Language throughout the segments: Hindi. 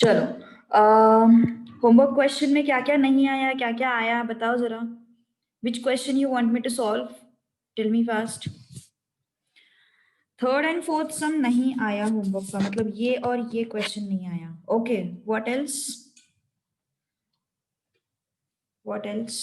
चलो, होमवर्क क्वेश्चन में क्या क्या नहीं आया, क्या क्या आया, बताओ जरा. Which question you want me to solve? Tell me fast. Third and fourth sum नहीं आया होमवर्क का, मतलब ये और ये क्वेश्चन नहीं आया. Okay, what else? What else?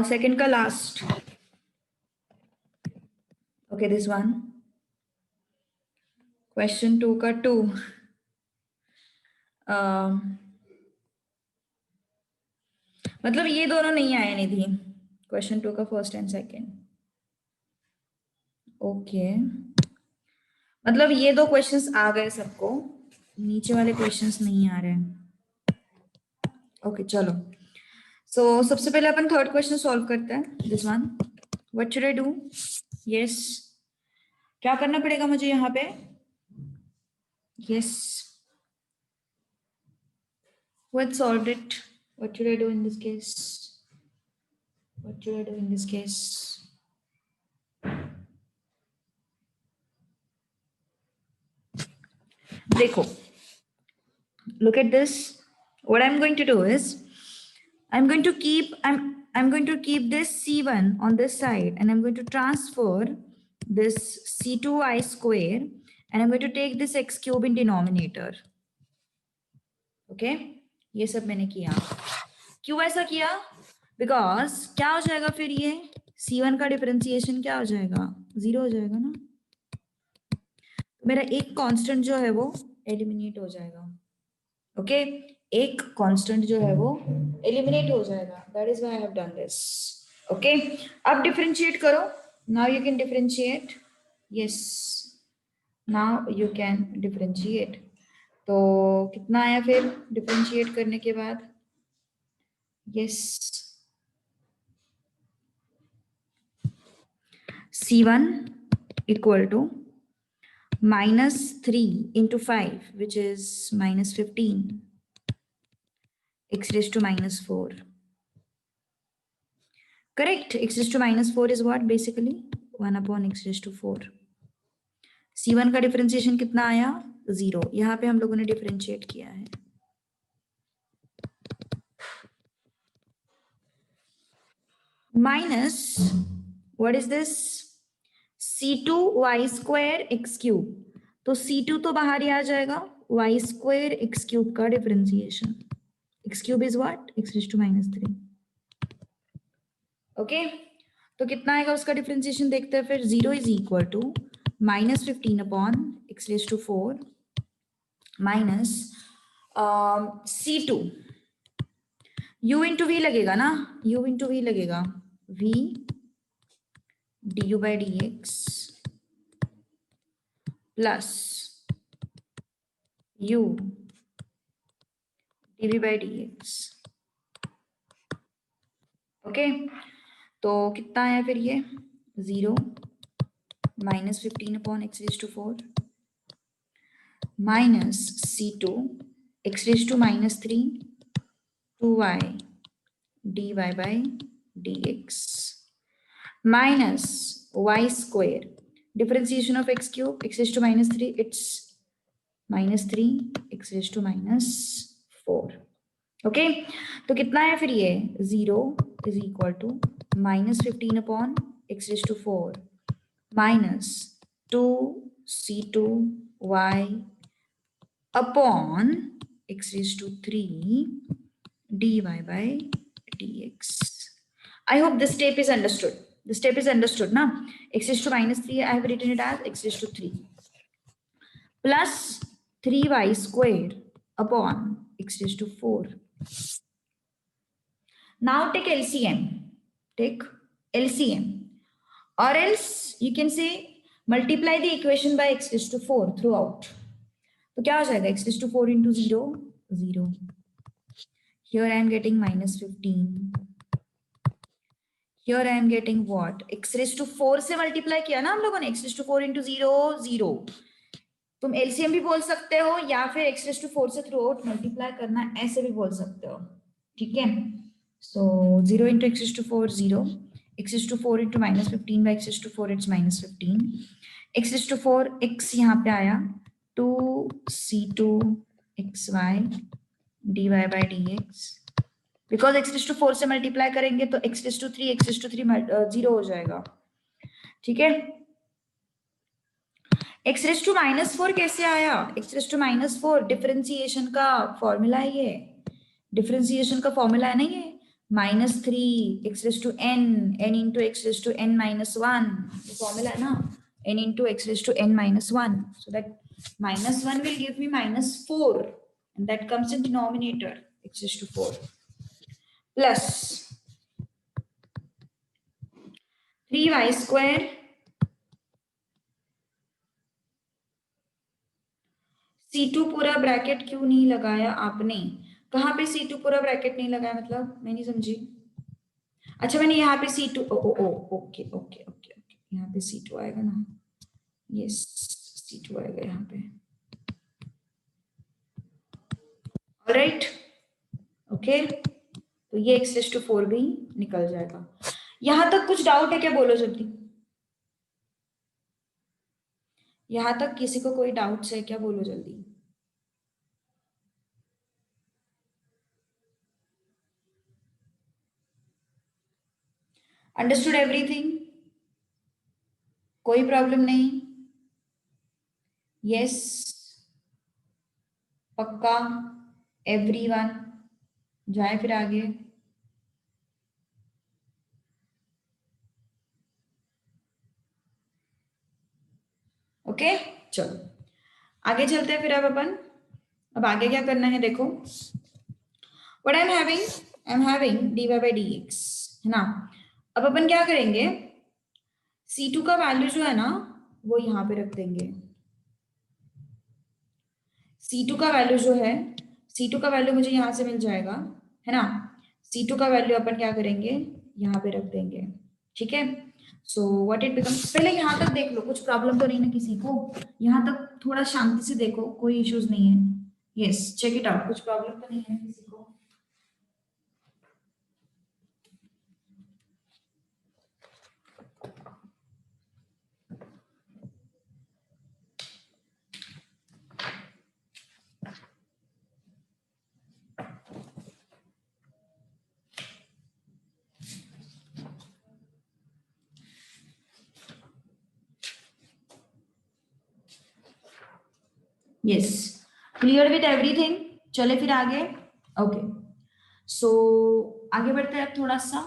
Second का last. Okay, this one. Question 2 का 2. मतलब ये दोनों नहीं आए निधि. क्वेश्चन 2 का फर्स्ट एंड सेकंड. ओके, मतलब ये दो क्वेश्चंस आ गए सबको, नीचे वाले क्वेश्चंस नहीं आ रहे हैं. ओके, चलो. सो सबसे पहले अपन थर्ड क्वेश्चन सॉल्व करते हैं. This one. What should I do? Yes, क्या करना पड़ेगा मुझे यहाँ पे? Yes, what solved it? What should I do in this case? What should I do in this case? देखो, look at this. What I'm going to do is I'm going to keep this C1 on this side, and I'm going to transfer this C2y square, and I'm going to take this x cube in denominator. Okay, ये सब मैंने किया. क्यों ऐसा किया? बिकॉज क्या हो जाएगा फिर, ये C1 का डिफरेंशिएशन क्या हो जाएगा? 0 हो जाएगा ना. मेरा एक कांस्टेंट जो है वो एलिमिनेट हो जाएगा. ओके, एक कांस्टेंट जो है वो एलिमिनेट हो जाएगा. That is why I have done this. Okay, अब डिफरेंशिएट करो. Now you can differentiate. Yes, now you can differentiate. तो कितना आया फिर डिफरेंशिएट करने के बाद? Yes, C1 equal to -3 into 5, which is -15, x raised to -4. Correct? X raised to -4 is what? Basically 1 upon x raised to 4. C1 का डिफरेंशिएशन कितना आया? 0. यहाँ पे हम लोगों ने डिफरेंशिएट किया है. Minus, what is this? C2y square x cube. तो C2 तो बाहर ही आ जाएगा. y square x cube का differentiation. x cube is what? x raised to -3. Okay, तो कितना आएगा उसका डिफरेंशिएशन देखते हैं फिर. 0 is equal to -15 upon x raise to 4 minus C2. u into V लगेगा ना, u इंटू वी लगेगा. v du by dx plus u dv by dx. Okay, तो कितना आया फिर ये? 0 -15 upon x raise to 4 minus C2 x raise to -3 2y dy by dx minus y square. Differentiation of x cube, x raised to -3, it's -3 x raised to -4. Okay, तो कितना है फिर ये? 0 is equal to -15 upon x raised to 4 minus 2c2y upon x raised to 3 dy by dx. I hope this step is understood. This step is understood now. X raised to -3, I have written it as x raised to 3 plus 3y square upon x raised to 4. Now take LCM. Take LCM, or else you can say multiply the equation by x raised to 4 throughout. तो क्या हो जाएगा? x raised to 4 into 0, 0. Here I am getting -15. Here I am getting what? x raised to 4 से मल्टीप्लाई किया ना हम लोगों ने. x raised to 4 into 0, 0. तुम LCM भी बोल सकते हो या फिर x raised to 4 से थ्रू आउट मल्टीप्लाई करना, ऐसे भी बोल सकते हो. ठीक है, सो 0 into x to 4 0, x to 4 into -15 by x to 4 it's -15, x to 4 x यहाँ पे आया 2c2 xy dy by dx, because x to 4 से मल्टीप्लाई करेंगे तो x to 3 0 हो जाएगा, ठीक है। x to -4 कैसे आया, x to -4 डिफरेंशिएशन का फॉर्मूला है, ये डिफरेंशिएशन का फॉर्मूला है ना, ये -3 x to n into x to n minus 1, formula है ना, n into x to n minus 1, so that -1 will give me -4 and that comes in denominator x to 4 plus 3y square C2 पूरा ब्रैकेट क्यों नहीं लगाया आपने, कहाँ पे C2 पूरा ब्रैकेट नहीं लगाया, मतलब मैं नहीं समझी। अच्छा मैंने यहाँ पे C2 okay okay okay okay, यहाँ पे C2 आएगा ना, यस C2 आएगा यहाँ पे, ऑलराइट ओके, तो ये x to 4 भी निकल जाएगा। यहाँ तक कुछ डाउट है क्या, बोलो जल्दी, यहाँ तक किसी को कोई डाउट्स है क्या, बोलो जल्दी। अंडरस्टूड एवरीथिंग, कोई प्रॉब्लम नहीं, यस पक्का, एवरीवन, जाए फिर आगे। ओके चलो आगे चलते हैं फिर अब आगे क्या करना है, देखो what I am having dy by dx है ना। अब अपन क्या करेंगे, C2 का वैल्यू जो है ना वो यहाँ पे रख देंगे, C2 का वैल्यू जो है, C2 का वैल्यू मुझे यहाँ से मिल जाएगा है ना, C2 का वैल्यू अपन क्या करेंगे यहाँ पे रख देंगे, ठीक है। सो व्हाट इट बिकम्स, पहले यहाँ तक देख लो, कुछ प्रॉब्लम तो नहीं ना किसी को, यहाँ तक थोड़ा शांति से देखो, कोई इश्यूज नहीं है, यस चेक इट आउट, कुछ प्रॉब्लम तो नहीं है किसी को। यस क्लियर विथ एवरीथिंग, चले फिर आगे। ओके सो आगे बढ़ते हैं अब थोड़ा सा,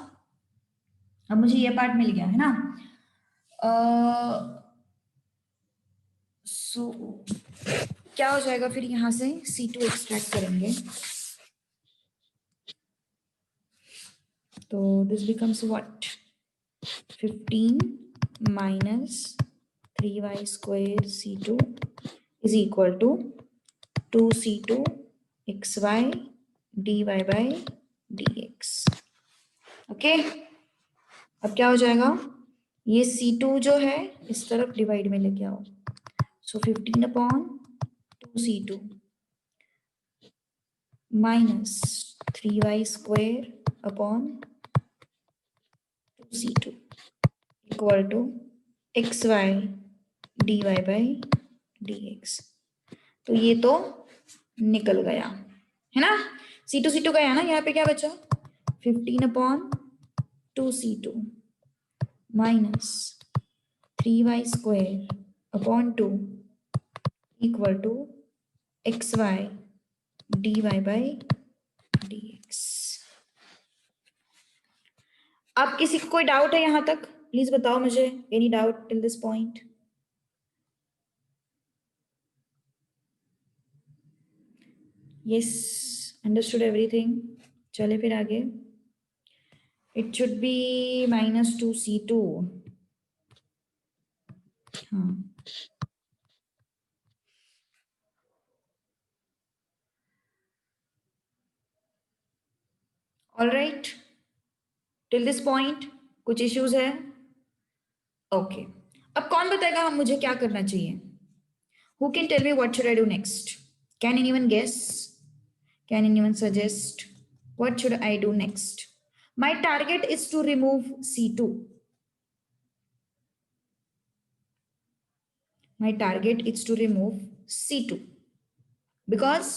अब मुझे ये पार्ट मिल गया है ना। सो क्या हो जाएगा फिर, यहाँ से C2 एक्सट्रैक्ट करेंगे तो this becomes what 15 minus 3y square C2 is equal to 2C2 xy dy by dx। Okay अब क्या हो जाएगा, ये C2 जो है इस तरफ डिवाइड में लेके आओ, so 15 upon 2C2 minus 3y square upon 2C2 equal to xy dy by dx। तो ये तो निकल गया है ना, C2 गया ना, यहाँ पे क्या बचा 15 upon 2C2 minus 3y square upon 2 equal to xy dy by dx। आप किसी को कोई डाउट है यहाँ तक, प्लीज बताओ मुझे, any doubt till this point. Yes understood everything, चले फिर आगे। इट शुड बी -2C2, हाँ all right till this point, कुछ इश्यूज है, ओके अब कौन बताएगा हम मुझे क्या करना चाहिए, who can tell me what should I do next, can anyone guess, can anyone suggest, What should I do next? My target is to remove C2. My target is to remove C2 because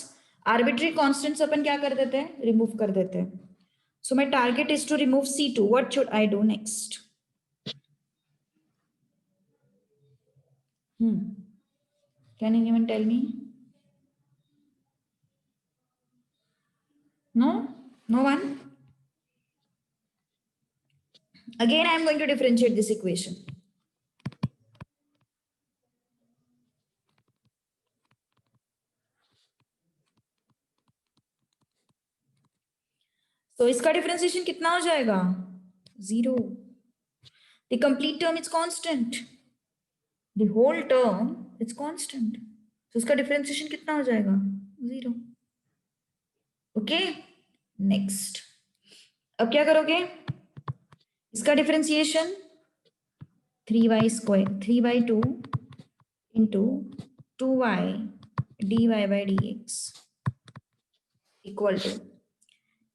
arbitrary constants अपन क्या कर देते हैं, remove कर देते हैं. So my target is to remove C2. What should I do next? Can anyone tell me? No? No one? Again, I am going to differentiate this equation. So इसका differentiation कितना हो जाएगा? 0. The complete term is constant. The whole term is constant. So इसका differentiation कितना हो जाएगा? 0. Okay? Next. अब क्या करोगे? इसका differentiation 3y square 3/2 into 2y dy by dx equal to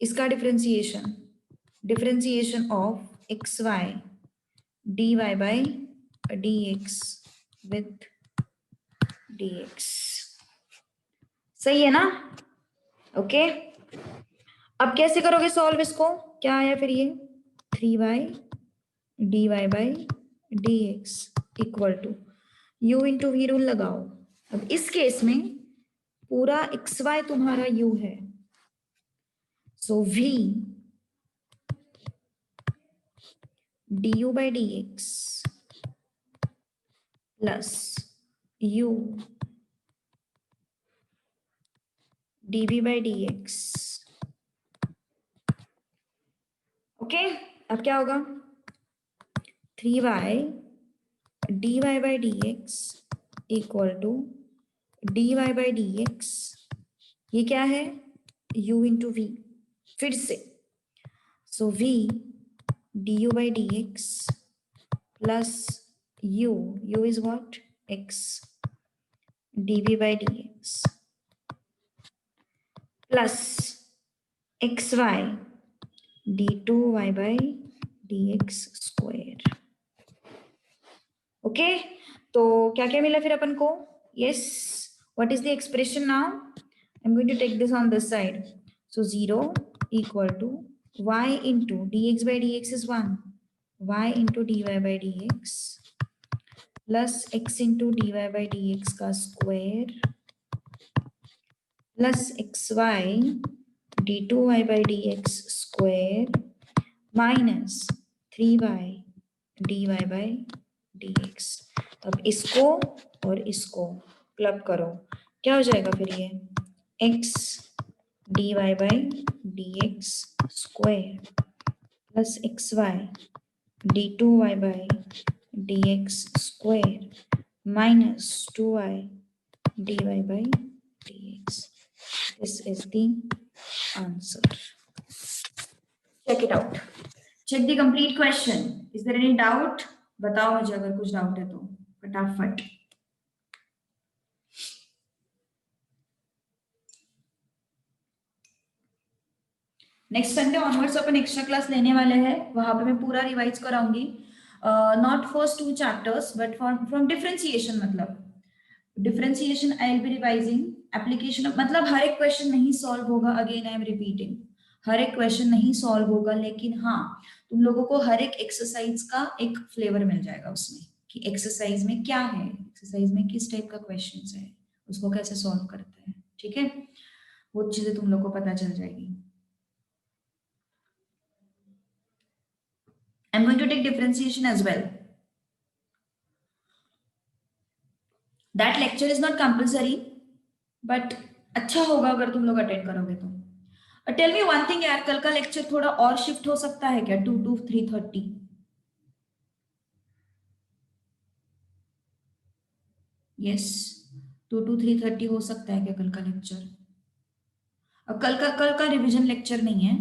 इसका differentiation of xy dy by dx with dx. सही है ना? ओके अब कैसे करोगे सॉल्व इसको? क्या आया फिर ये 3y dy by dx equal to u into v rule लगाओ. अब इस केस में पूरा xy तुम्हारा u है. So v du by dx plus u dv by dx. Okay अब क्या होगा? 3y dy by dx equal to dy by dx. ये क्या है? u into v. फिर से so v du by dx plus u is what? x dv by dx plus xy d2y by dx square. Okay तो क्या क्या मिला फिर अपन को? Yes what is the expression now? I am going to take this on this side. So 0 equal to y into dx by dx is 1 y into dy by dx plus x into dy by dx का square plus xy d2y by dx square minus 3y dy by dx. अब इसको और इसको क्लब करो. क्या हो जाएगा फिर ये? x dy by dx square plus xy d2y by dx square minus 2y dy by dx. This is the answer. Check it out. Check the complete question. Is there any doubt? बताओ मुझे अगर कुछ डाउट है तो फटाफट. नेक्स्ट संडे ऑनवर्ड्स अपन एक्स्ट्रा क्लास लेने वाले हैं. वहां पे मैं पूरा रिवाइज कराऊंगी. Not first 2 chapters but from differentiation. मतलब differentiation I will be revising. Application मतलब हर एक क्वेश्चन नहीं सॉल्व होगा. अगेन आई एम रिपीटिंग, हर एक क्वेश्चन नहीं सॉल्व होगा, लेकिन हाँ तुम लोगों को हर एक एक्सरसाइज का एक फ्लेवर मिल जाएगा उसमें कि एक्सरसाइज में क्या है, एक्सरसाइज में किस टाइप का क्वेश्चन है, उसको कैसे सॉल्व करते हैं. ठीक है, वो चीजें तुम लोग को पता चल जाएगी. I'm going to take differentiation as well. That lecture is not compulsory, but अच्छा होगा अगर तुम लोग अटेंड करोगे तो. टेल मी वन थिंग यार, कल का लेक्चर थोड़ा और शिफ्ट हो सकता है क्या 2 to 3:30? यस 2 to 3:30 हो सकता है क्या कल का लेक्चर? अब कल का रिवीजन लेक्चर नहीं है.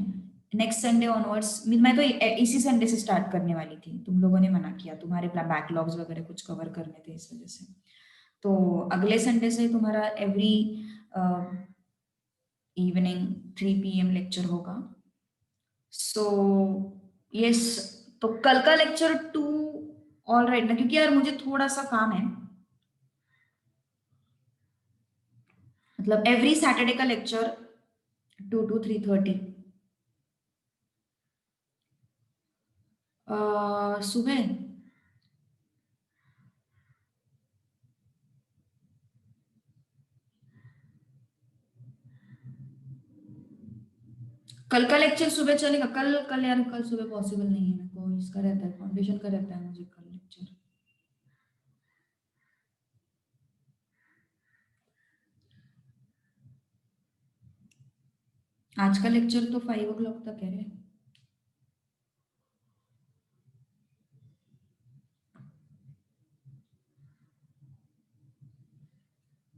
Next Sunday onwards. मैं तो इसी संडे से स्टार्ट करने वाली थी, तुम लोगों ने मना किया, तुम्हारे बैकलॉग्स वगैरह कुछ कवर करने थे इस वजह से. तो अगले संडे से तुम्हारा एवरी इवनिंग 3 PM लेक्चर होगा. सो यस, तो कल का लेक्चर 2 ऑल राइट ना, क्योंकि यार मुझे थोड़ा सा काम है, मतलब एवरी सैटरडे का लेक्चर 2 to 3:30 सुबह। कल का लेक्चर सुबह चलेगा? कल कल यार कल सुबह पॉसिबल नहीं है मेरे को, इसका रहता है फाउंडेशन का रहता है मुझे कल लेक्चर। आज का लेक्चर तो 5 o'clock तक है रे।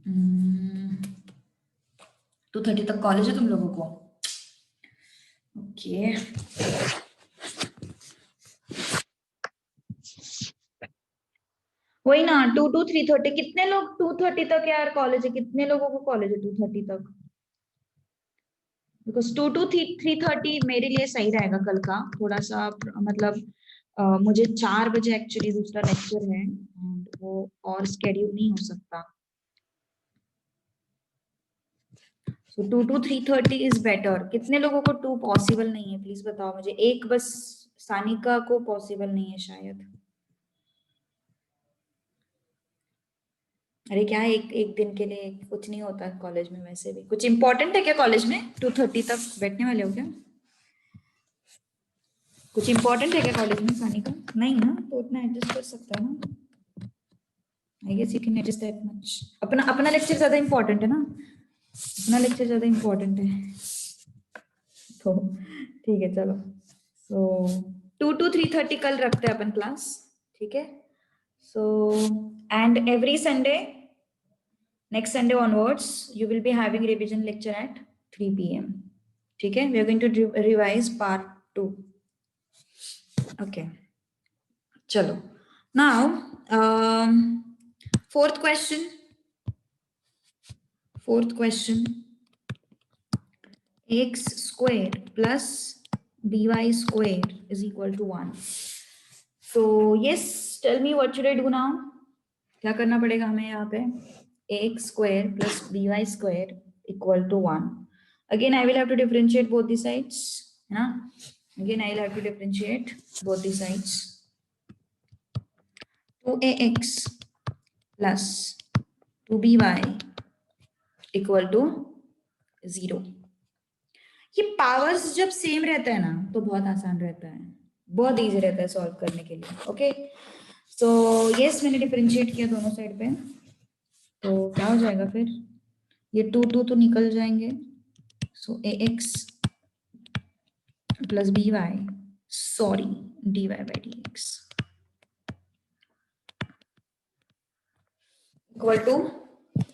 हम्म, 2:30 तक कॉलेज है तुम लोगों को? ओके वही ना, 2 to 3:30। कितने लोग 2:30 तक यार कॉलेज है? कितने लोगों को कॉलेज है 2:30 तक? बिकॉज 2 to 3:30 मेरे लिए सही रहेगा कल का, थोड़ा सा मतलब मुझे 4 बजे एक्चुअली दूसरा लेक्चर है and वो और स्केड्यूल नहीं हो सकता। सो 2 to 3:30 इज बेटर। कितने लोगों को 2 पॉसिबल नहीं है प्लीज बताओ मुझे, एक बस सानिका को पॉसिबल नहीं है शायद। अरे क्या है, एक एक दिन के लिए कुछ नहीं होता कॉलेज में, वैसे भी कुछ इंपॉर्टेंट है क्या कॉलेज में? 2:30 तक बैठने वाले हो क्या? कुछ इंपॉर्टेंट है क्या कॉलेज में सानिका? नहीं ना, तो उतना एडजस्ट कर सकता है ना। I guess you can adjust that much. अपना अपना लेक्चर ज्यादा इंपॉर्टेंट है ना, अपना लेक्चर ज्यादा इंपॉर्टेंट है तो ठीक है चलो। सो 2 to 3:30 कल रखते हैं अपन क्लास, ठीक है? So and every Sunday, next Sunday onwards you will be having revision lecture at 3 PM, ठीक है? We are going to revise part 2। Okay चलो, now fourth question, x square plus by square is equal to 1. So yes, tell me what should I do now? क्या करना पड़ेगा हमें यहाँ पे? ax square plus by square equal to 1. Again I will have to differentiate both the sides, है ना? Again I will have to differentiate both the sides. 2ax plus 2by equal to 0. ये पावर्स जब सेम रहता है ना तो बहुत आसान रहता है, बहुत इजी रहता है सॉल्व करने के लिए। ओके सो यस, मैंने डिफरेंशिएट किया दोनों साइड पे, तो क्या हो जाएगा फिर? ये 2 2 तो निकल जाएंगे। So a x plus b y, sorry d y by D x equal to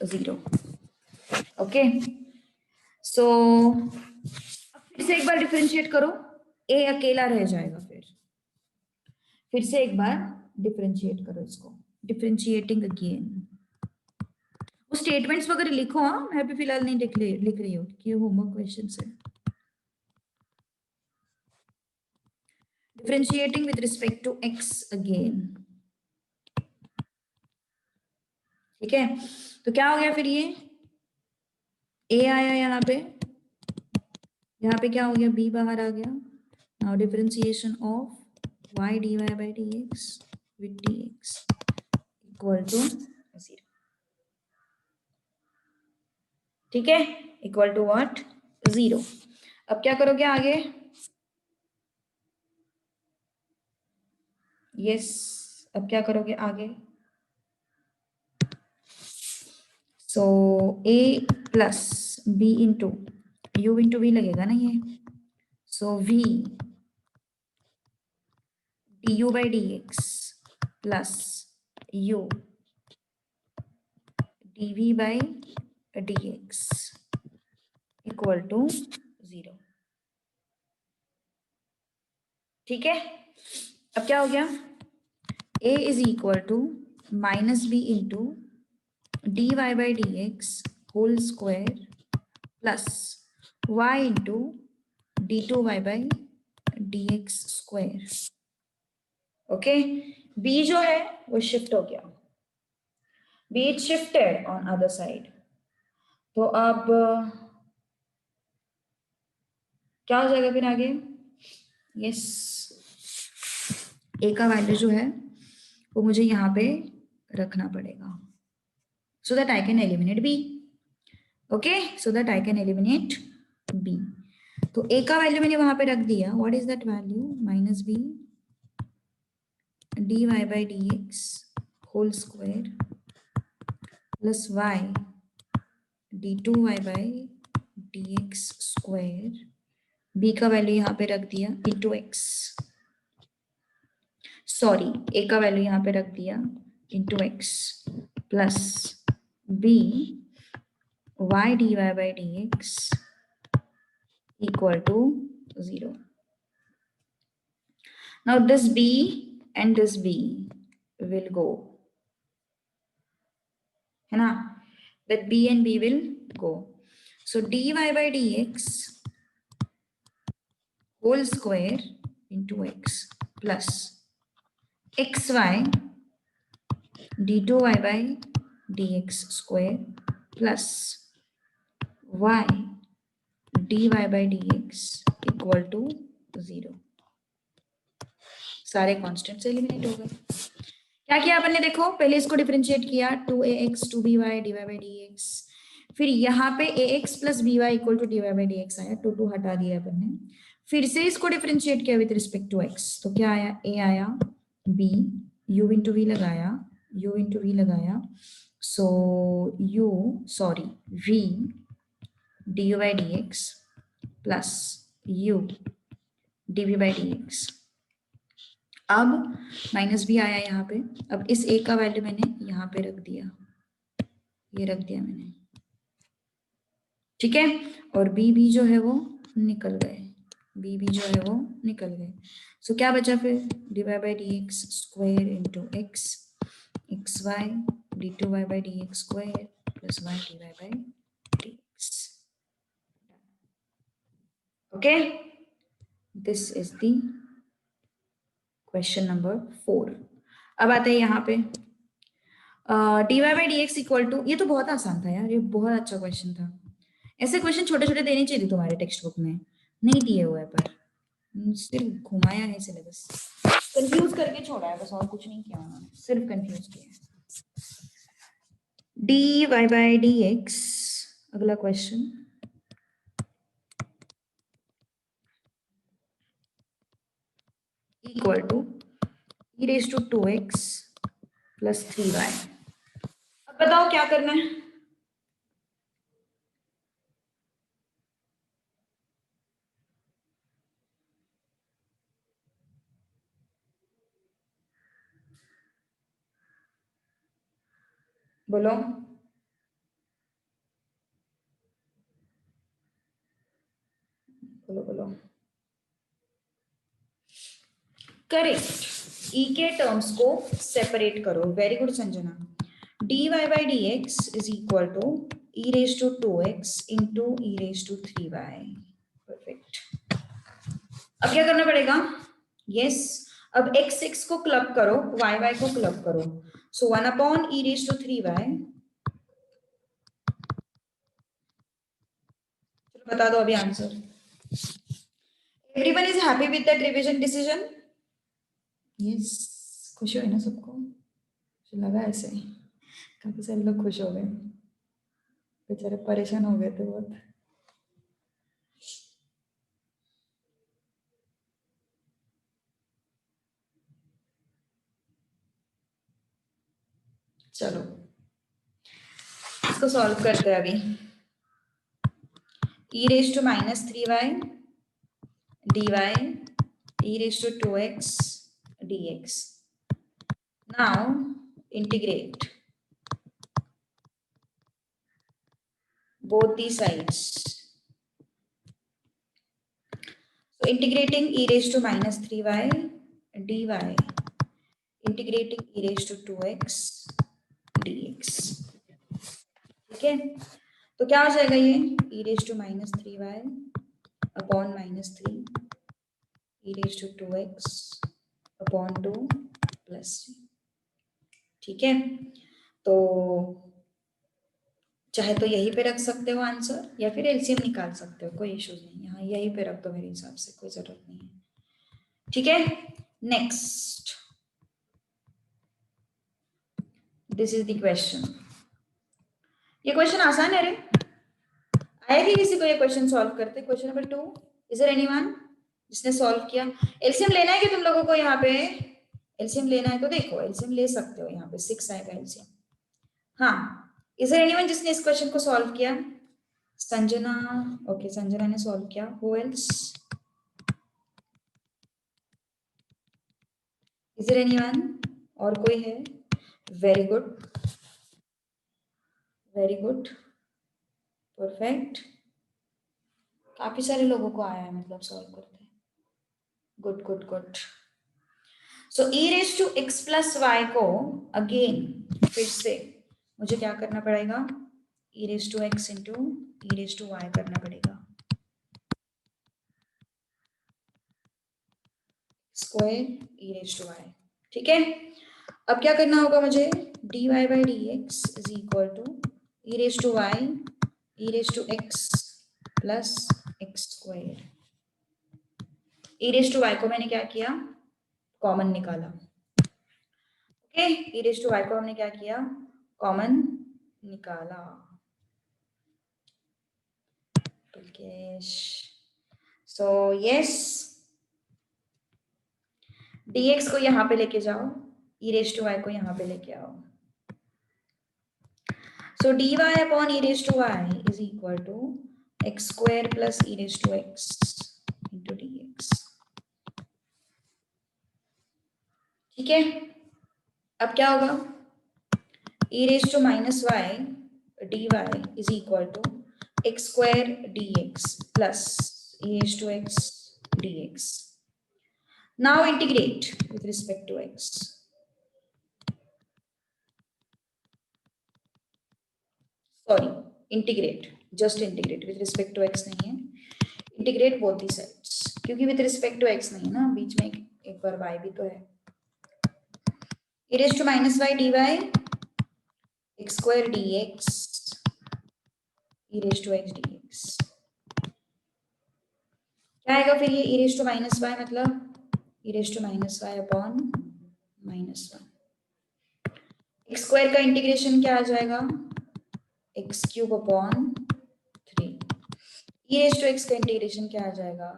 0। Okay so फिर से एक बार डिफरेंशिएट करो, ए अकेला रह जाएगा। फिर से एक बार डिफरेंशिएट करो इसको, डिफरेंशिएटिंग अगेन। वो स्टेटमेंट्स वगैरह लिखो, हाँ मैं अभी फिलहाल नहीं लिख रही हूँ कि होमवर्क क्वेश्चन है। Differentiating with respect to X again, ठीक है? तो क्या हो गया फिर? ये ए आया यहाँ पे क्या हो गया? बी बाहर आ गया। Now differentiation of y dy by dx with dx equal to 0, ठीक है? Equal to what? 0। अब क्या करोगे आगे? यस अब क्या करोगे आगे? So a plus b into u into v लगेगा ना ये। So v du by dx plus u dv by dx equal to 0, ठीक है? अब क्या हो गया? a is equal to minus B into dy by dx whole square plus y into d2y by dx square. Okay, b जो है वो शिफ्ट हो गया, b is shifted on other side. तो अब क्या हो जाएगा फिर आगे? यस, a का वैल्यू जो है वो मुझे यहाँ पे रखना पड़ेगा, so that I can eliminate b. Okay, so that I can eliminate b. तो a का वैल्यू मैंने वहां पे रख दिया, what is that value? Minus b dy by dx whole square plus y d2y by dx square, b का वैल्यू यहाँ पे रख दिया इंटू x, सॉरी a का वैल्यू यहाँ पे रख दिया into x plus b y dy by dx equal to 0. Now this b and this b will go, है ना, that b and b will go. So dy by dx whole square into x plus xy d2y by dx square plus y dy by dx equal to 0. सारे कांस्टेंट्स एलिमिनेट हो गए। क्या किया अपन ने? देखो पहले इसको डिफरेंशिएट किया 2ax 2by dy by dx, फिर यहाँ पे ax plus by equal to dy by dx आया, 2 हटा दिया अपन ने, फिर से इसको डिफरेंशिएट किया विद रिस्पेक्ट टू x, तो क्या आया? a आया, b u इंटू v लगाया, u इंटू v लगाया, सो u sorry v du by dx plus u dv by dx। अब माइनस भी आया यहाँ पे, अब इस a का वैल्यू मैंने यहाँ पे रख दिया, ये रख दिया मैंने, ठीक है, और b जो है वो निकल गए, b जो है वो निकल गए। सो क्या बचा फिर? dy by dx square into x xy d2y by dx square plus y dy by dx। Okay, this is the question number 4। अब आते हैं यहाँ पे dy by dx equal to, ये तो बहुत आसान था यार, ये बहुत अच्छा क्वेश्चन था। ऐसे क्वेश्चन छोटे छोटे देने चाहिए तुम्हारे टेक्स्ट बुक में, नहीं दिए हुए पर सिर्फ घुमाया है सिलेबस, कंफ्यूज करके छोड़ा है बस, और कुछ नहीं किया उन्होंने, सिर्फ कंफ्यूज किया है। dy by dx, अगला question, equal to e raised to 2x plus 3y। अब बताओ क्या करना है? बोलो बोलो बोलो। करेक्ट, e के टर्म्स को सेपरेट करो, very good Sanjana. dy by dx is equal to e raised to 2x into e raised to 3y। Perfect. अब क्या करना पड़ेगा? यस, अब x को क्लब करो, y को क्लब करो, सो 1 upon e raised to 3y। चलो बता दो अभी answer. Everyone is happy with that revision decision? Yes, खुश हो ना सबको? मुझे लगा ऐसे काफी सारे लोग खुश हो गए, बेचारे परेशान हो गए थे बहुत। चलो इसको सॉल्व करते हैं अभी। e raised to minus 3y dy e raised to 2x dx। Now integrate both these sides. So integrating e raised to minus 3y dy integrating e raised to 2x dx। ठीक है, तो क्या हो जाएगा ये? e raised to minus 3y upon minus 3 e raise to 2x upon 2 plus c। ठीक है, तो चाहे तो यहीं पे रख सकते हो आंसर या फिर एलसीएम निकाल सकते हो, कोई इश्यूज नहीं। यहाँ यहीं पे रख दो, मेरे हिसाब से कोई जरूरत नहीं है। ठीक है, next, this is the question. ये क्वेश्चन आसान है रे, आएगी किसी को ये क्वेश्चन सॉल्व करते? Question number 2, is there anyone जिसने सॉल्व किया? एलसीएम लेना है कि तुम लोगों को? यहाँ पे एलसीएम लेना है तो देखो एलसीएम ले सकते हो, यहाँ पे 6 आएगा एलसीएम। हाँ, इज देयर एनीवन जिसने इस क्वेश्चन को सॉल्व किया? संजना, ओके संजना ने सॉल्व किया। Who else? Is there anyone? और कोई है? Very good, very good, perfect. काफी सारे लोगों को आया है, मतलब सॉल्व करते हैं। Good good good. So e raise to x plus Y को अगेन फिर से मुझे क्या करना पड़ेगा? e raise to x into e raise to Y करना पड़ेगा, square e raise to Y. ठीक है, अब क्या करना होगा मुझे? dy by D X is equal to e raise to Y e raise to x plus x square. e raise to Y को मैंने क्या किया? कॉमन निकाला। Okay, e raise to Y को हमने क्या किया? कॉमन निकाला। सो यस, dx को यहाँ पे लेके जाओ, e रेज टू वाई को यहाँ पे लेके आओ। So dy upon e raise to Y is equal to X square plus e raise to X into dx। ठीक है, अब क्या होगा? e raise to minus Y dy is equal to X square dx plus e raised to x dx. Now integrate with respect to x. Sorry, integrate, just integrate with respect to x नहीं है, integrate both the sides, क्योंकि with respect to x नहीं है ना, बीच में एक बार y भी तो है। e raised to minus y dy x square dx e raised to x dx। क्या आएगा फिर ये? e raised to minus y मतलब e raised to minus y upon minus 1। x square का इंटीग्रेशन क्या आ जाएगा? X cube upon 3। e raise to X का इंटीग्रेशन क्या आ जाएगा?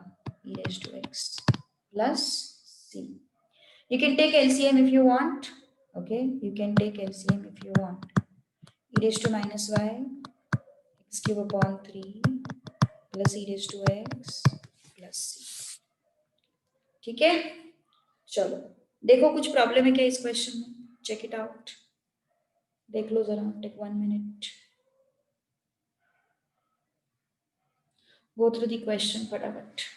e raise to X plus c। You can take LCM if you want. Okay, you can take LCM if you want. e raised to minus y x cube upon 3 plus e raised to x plus c। ठीक है, चलो देखो कुछ प्रॉब्लम है क्या इस क्वेश्चन में? चेक इट आउट, देख लो जरा, take 1 minute, go through the question फटाफट।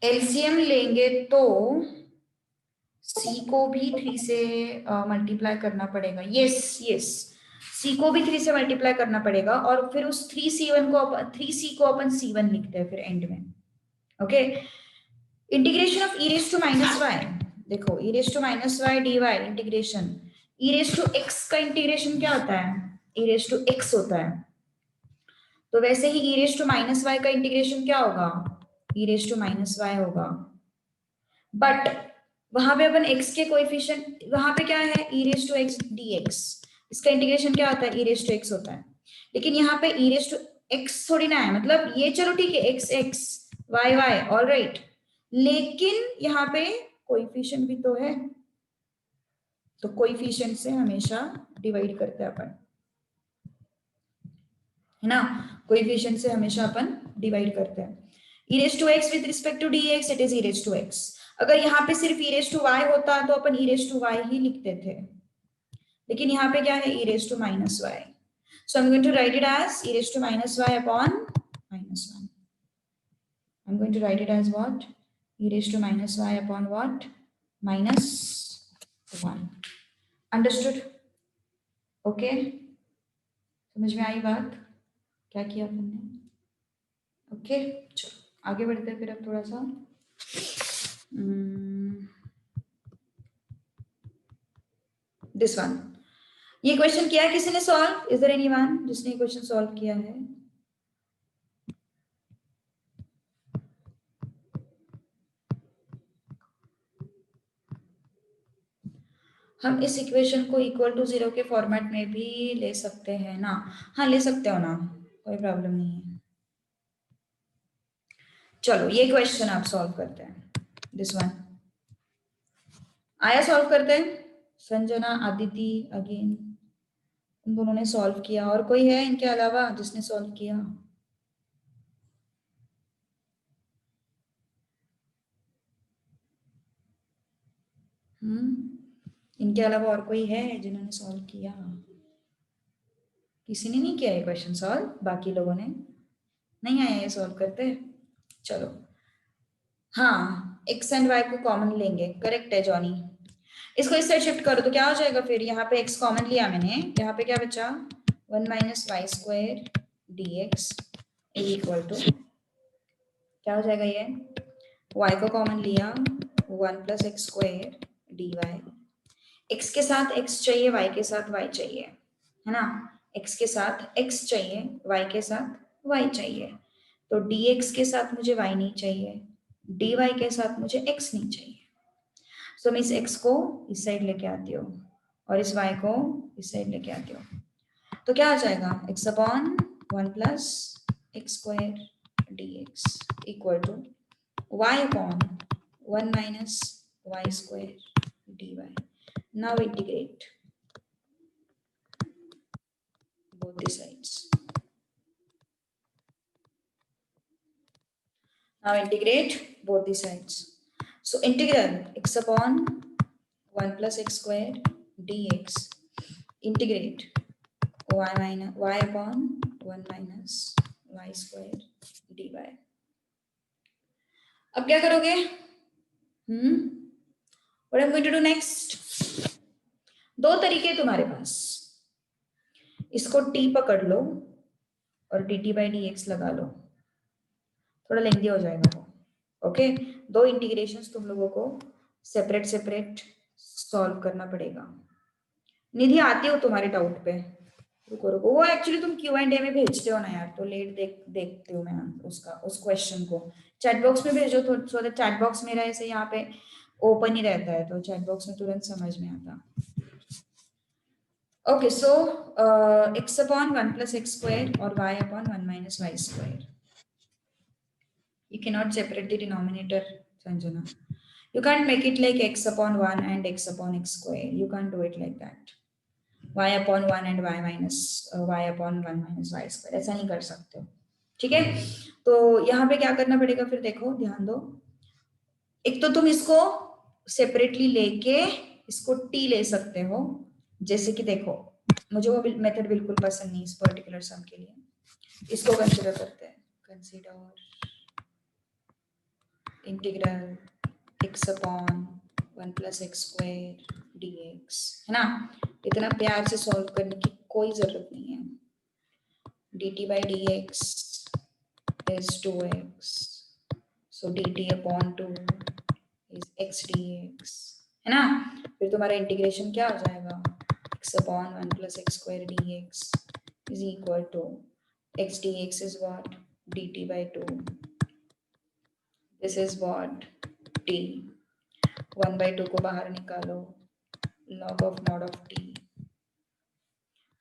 एलसीएम लेंगे तो c को भी 3 से मल्टीप्लाई करना पड़ेगा। यस यस, c को भी 3 से मल्टीप्लाई करना पड़ेगा और फिर उस 3c1 को 3c को अपन c1 लिखते हैं फिर एंड में। Okay, integration of e raise to minus Y, देखो e raise to minus Y D Y integration, e raise to x का इंटीग्रेशन क्या होता है? e रेज टू x होता है। तो वैसे ही ई रेज टू माइनस वाई का इंटीग्रेशन क्या होगा, ई रेज टू माइनस वाई होगा, बट वहां पे अपन x के कोएफिशिएंट, वहां पे क्या है e raise to x d x, इसका इंटीग्रेशन क्या होता है ई रेज टू एक्स होता है, लेकिन यहाँ पे ई रेज टू एक्स थोड़ी ना है, मतलब ये चलो ठीक है X X Y Y all right, लेकिन यहाँ पे कोएफिशिएंट भी तो है, तो कोएफिशिएंट से हमेशा डिवाइड करते हैं अपन, है ना, कोएफिशिएंट से हमेशा अपन डिवाइड करते हैं, e raised to x with respect to dx it is e raised to x, अगर यहाँ पे सिर्फ e raised to y होता तो अपन e raised to y ही लिखते थे, लेकिन यहाँ पे क्या है e raised to minus y, so I'm going to write it as e raised to minus y upon minus 1, I'm going to write it as what, e raised to minus y upon what, minus 1, understood, okay, समझ में आई बात, क्या किया तुमने, ओके चलो आगे बढ़ते हैं फिर अब थोड़ा सा, दिस वन, ये क्वेश्चन किया है किसी ने सॉल्व, इज देयर एनीवन जिसने क्वेश्चन सॉल्व किया है, हम इस इक्वेशन को इक्वल टू 0 के फॉर्मेट में भी ले सकते हैं ना, हाँ ले सकते हो ना, कोई प्रॉब्लम नहीं है, चलो ये क्वेश्चन आप सॉल्व करते हैं, दिस वन आया, सॉल्व करते हैं, संजना आदिति अगेन, उन दोनों ने सॉल्व किया, और कोई है इनके अलावा जिसने सॉल्व किया, इनके अलावा और कोई है जिन्होंने सॉल्व किया, किसी ने नहीं किया ये क्वेश्चन सॉल्व, बाकी लोगों ने नहीं आया ये सॉल्व करते, चलो हाँ x एंड y को कॉमन लेंगे, करेक्ट है जॉनी, इसको इस साइड शिफ्ट करो तो क्या हो जाएगा फिर, यहाँ पे x कॉमन लिया मैंने, यहाँ पे क्या बचा 1 minus Y square D x equal to क्या हो जाएगा, ये y को कॉमन लिया 1 plus x square D Y, x के साथ x चाहिए y के साथ y चाहिए, है ना, x के साथ x चाहिए y के साथ y चाहिए, तो dx के साथ मुझे y नहीं चाहिए, dy के साथ मुझे x नहीं चाहिए, सो मैं इस x को इस साइड लेके आती हूँ और इस y को इस साइड लेके आती हूँ, तो क्या आ जाएगा x upon 1 plus x square D x equal to y upon 1 minus Y square D Y, now integrate both the sides, now integrate both the sides, so integral x upon 1 plus x square dx integrate y upon 1 minus y square dy, अब क्या करोगे, what I'm going to do next, दो तरीके तुम्हारे पास, इसको t पकड़ लो और dt by dx लगा लो, थोड़ा लेंथी हो जाएगा वो, ओके, दो इंटीग्रेशंस तुम लोगों को सेपरेट सेपरेट सॉल्व करना पड़ेगा, निधि आती हो तुम्हारे डाउट पे, रुको रुको, वो एक्चुअली तुम Q&A में भेजते हो ना यार, तो लेट देखती हूँ मैं उसका उस क्वेश्चन को, चैट बॉक्स में भेजो तो सो दैट चैट बॉक्स मेरा ऐसे यहाँ पे ओपन ही रहता है, तो चैट बॉक्स में तुरंत समझ में आता, okay, so x upon 1 plus x square और y upon 1 minus Y square, you cannot separate the denominator, Sanjana, you can't make it like x upon 1 and x upon x square, you can't do it like that, y upon 1 and y minus y upon 1 minus y square, ऐसा नहीं कर सकते हो, ठीक है, तो यहाँ पे क्या करना पड़ेगा फिर, देखो ध्यान दो, एक तो तुम इसको सेपरेटली लेके इसको t ले सकते हो, जैसे कि देखो मुझे वो मेथड बिल्कुल पसंद नहीं इस पर्टिकुलर सम के लिए, इसको कंसीडर करते हैं, consider integral x upon 1 plus x square dx, है ना, इतना प्यार से सॉल्व करने की कोई जरूरत नहीं है, dt by dx is 2x, so dt upon 2 is x dx, है ना, फिर तुम्हारा इंटीग्रेशन क्या हो जाएगा, x upon 1 plus x square dx is equal to x dx is what? dt by 2. This is what? t. 1 by 2 को बाहर निकालो, log of mod of t,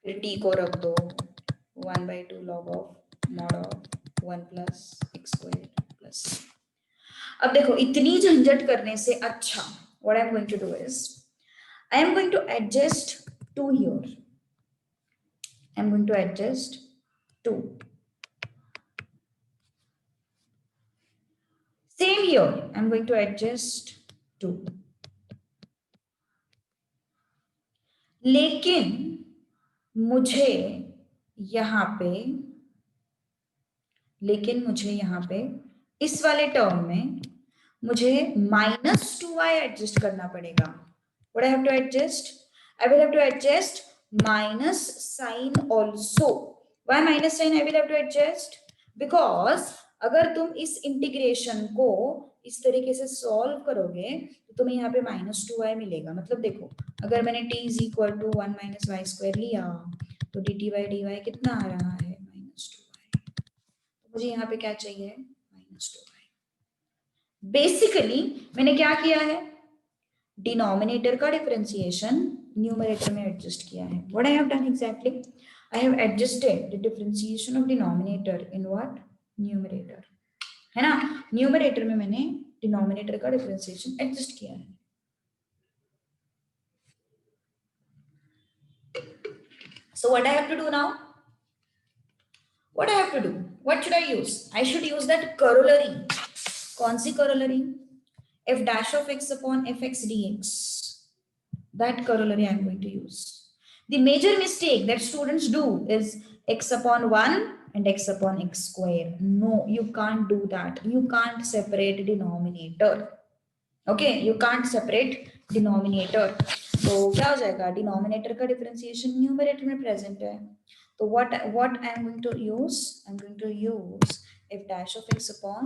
फिर t को रख दो, 1 by 2 log of mod of 1 plus x square plus. अब देखो इतनी झंझट करने से अच्छा what I am going to do is I am going to adjust 2 here. I am going to adjust 2. Same here. I am going to adjust 2. लेकिन मुझे यहाँ पे इस वाले टर्म में मुझे -2y एडजस्ट करना पड़ेगा. What I have to adjust? I will have to adjust minus sign also. Why minus sign I will have to adjust? Because अगर तुम इस इंटीग्रेशन को इस तरीके से सॉल्व करोगे तो तुम्हें यहाँ पे -2y मिलेगा. मतलब देखो अगर मैंने t is equal to 1 minus Y square लिया तो dt बाई dy कितना आ रहा है? -2y. तो मुझे यहाँ पे क्या चाहिए? -2y. बेसिकली मैंने क्या किया है? डिनोमिनेटर का डिफरेंशिएशन न्यूमरेटर में एडजस्ट किया है. What I have done exactly? I have adjusted the differentiation of denominator in what? Numerator. है ना? न्यूमरेटर में मैंने डिनोमिनेटर का डिफरेंशिएशन एडजस्ट किया है. So what I have to do now? What I have to do? What should I use? I should use that corollary. कौन सी corollary? F dash of x upon fx dx. That corollary I am going to use. The major mistake that students do is x upon 1 and x upon x square. No, you can't do that. You can't separate denominator. Okay, you can't separate denominator. तो क्या हो जाएगा? डिनोमिनेटर का डिफरेंशिएशन न्यूमरेटर में प्रेजेंट है. तो what I am going to use? I am going to use f dash of x upon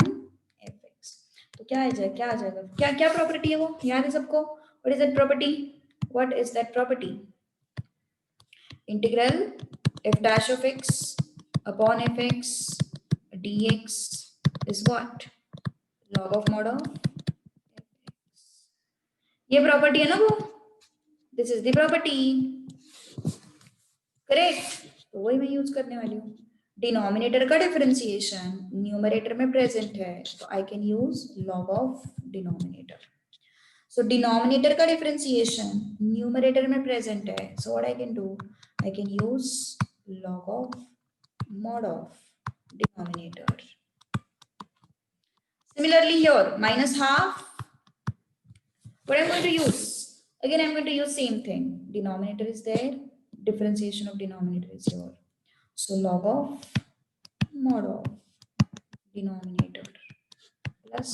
fx. तो क्या आ जाएगा? क्या प्रॉपर्टी है वो? याद है सबको? What is that property? What is that property? Integral f dash of x upon fx dx is what? Log of mod of fx. ये प्रॉपर्टी है ना वो? This is the property. Correct? तो वही मैं यूज करने वाली हूँ. डिनोमिनेटर का डिफरेंशिएशन न्यूमरेटर में प्रेजेंट है तो I can use log of denominator. So denominator का डिफरेंशिएशन न्यूमरेटर में प्रेजेंट है so what I can do? I can use log of mod of denominator. Similarly here -half. What I'm going to use? Again, I'm going to use same thing. Denominator is there. Differentiation of denominator is here. So log of mod of denominator plus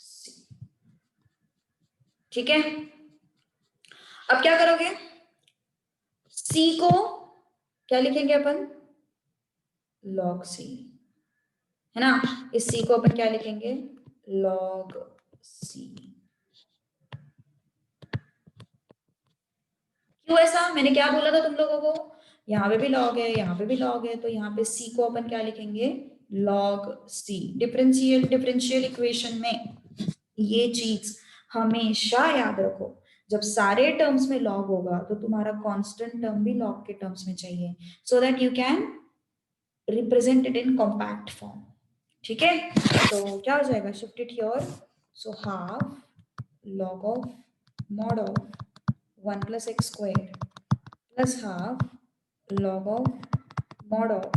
c. ठीक है? अब क्या करोगे? c को क्या लिखेंगे अपन? log c. है ना? इस c को अपन क्या लिखेंगे? log c. क्यों ऐसा? मैंने क्या बोला था तुम लोगों को? यहाँ पे भी log है, यहाँ पे भी log है, तो यहाँ पे c को अपन क्या लिखेंगे? log c. डिफरेंशियल इक्वेशन में ये चीज हमेशा याद रखो. जब सारे टर्म्स में log होगा तो तुम्हारा कांस्टेंट टर्म भी log के टर्म्स में चाहिए so that you can represent it in compact form. ठीक है? तो क्या हो जाएगा? Shift it here. So half log of mod of 1 plus x square plus half log of mod of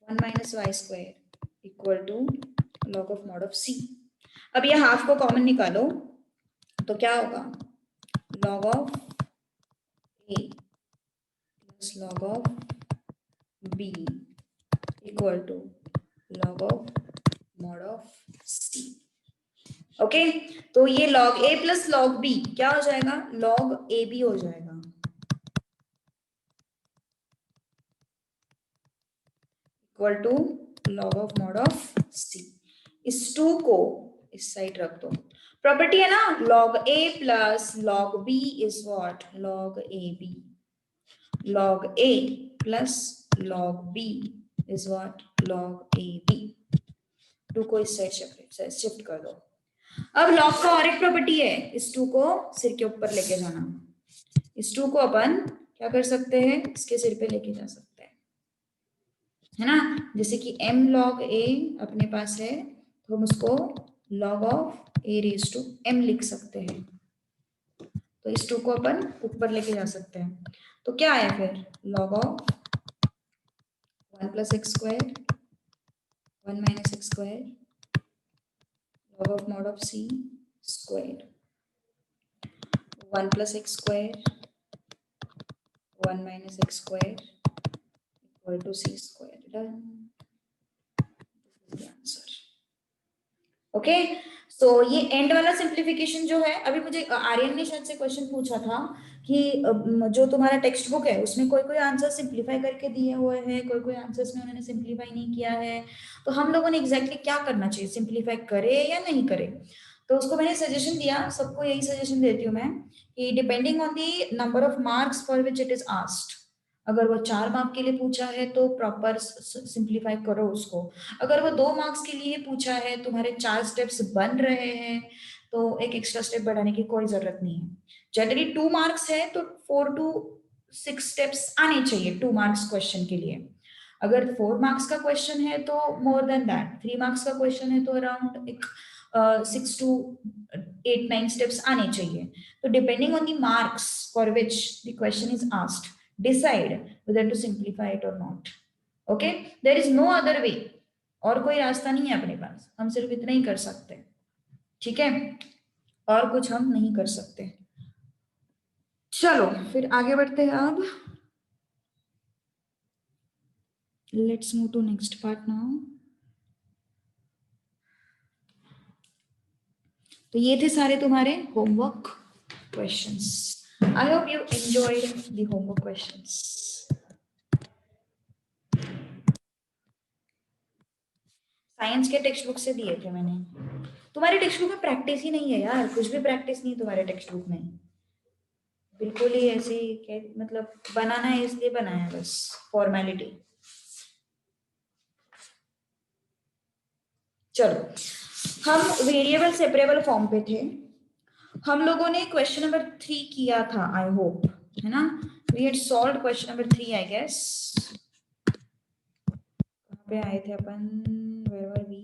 1 minus y square equal to log of mod of c. अब ये हाफ को कॉमन निकालो तो क्या होगा? log of a plus log of b equal to log of mod of c. Okay तो ये log a plus log b क्या हो जाएगा? log ab हो जाएगा. Equal to log of mod of c. इस 2 को इस साइड रख दो. प्रॉपर्टी है ना? log a plus log b is what? log ab. log a plus log b is what log AB। 2 को इस साइड शिफ्ट कर दो। अब log का और एक प्रॉपर्टी है, इस 2 को सिर के ऊपर लेके जाना। इस 2 को अपन क्या कर सकते हैं, इसके सिर पे लेके जा सकते हैं, है ना। जैसे कि m log a अपने पास है, तो हम उसको log of a raised to m लिख सकते हैं। तो इस 2 को अपन ऊपर लेके जा सकते हैं। तो क्या है फिर, log of 1 plus x square 1 minus x square log of mod of c square 1 plus x square 1 minus x square equal to c square। Done. This is the answer. Okay, so ये एंड वाला सिंप्लीफिकेशन जो है, अभी मुझे आर्यन ने शायद से क्वेश्चन पूछा था कि जो तुम्हारा टेक्स्ट बुक है उसमें कोई कोई आंसर सिंप्लीफाई करके दिए हुए हैं, कोई कोई आंसर्स में उन्होंने सिंप्लीफाई नहीं किया है, तो हम लोगों ने एग्जैक्टली क्या करना चाहिए, सिंप्लीफाई करे या नहीं करे। तो उसको मैंने सजेशन दिया, सबको यही सजेशन देती हूँ मैं कि depending on the number of marks for which it is asked, अगर वो 4 मार्क के लिए पूछा है तो प्रॉपर सिंप्लीफाई करो उसको। अगर वो 2 मार्क्स के लिए पूछा है, तुम्हारे 4 स्टेप्स बन रहे हैं, तो एक एक्स्ट्रा स्टेप बढ़ाने की कोई जरूरत नहीं है। जनरली 2 मार्क्स है तो 4 to 6 स्टेप्स आने चाहिए 2 मार्क्स क्वेश्चन के लिए। अगर 4 मार्क्स का क्वेश्चन है तो मोर देन दैट, 3 मार्क्स का क्वेश्चन है तो अराउंड एक 6 to 8-9 स्टेप्स आने चाहिए। तो depending on the marks for which the question is asked, decide whether to simplify it or not. Okay, there is no other way, और कोई रास्ता नहीं है अपने पास, हम सिर्फ इतना ही कर सकते हैं, ठीक है, और कुछ हम नहीं कर सकते। चलो फिर आगे बढ़ते हैं अब, let's move to next part now. तो ये थे सारे तुम्हारे homework questions. I hope you enjoyed the homework questions. Science के टेक्स्ट बुक से दिए थे मैंने, तुम्हारे टेक्स्ट बुक में प्रैक्टिस ही नहीं है यार, कुछ भी प्रैक्टिस नहीं तुम्हारे टेक्स्ट बुक में, बिल्कुल ही ऐसे मतलब बनाना है इसलिए बनाया बस, फॉर्मेलिटी। चलो हम वेरिएबल सेपरेबल फॉर्म पे थे, हम लोगों ने क्वेश्चन नंबर 3 किया था, आई होप, है ना। We had solved question number 3 I guess. कहाँ पे आए थे अपन, where were we,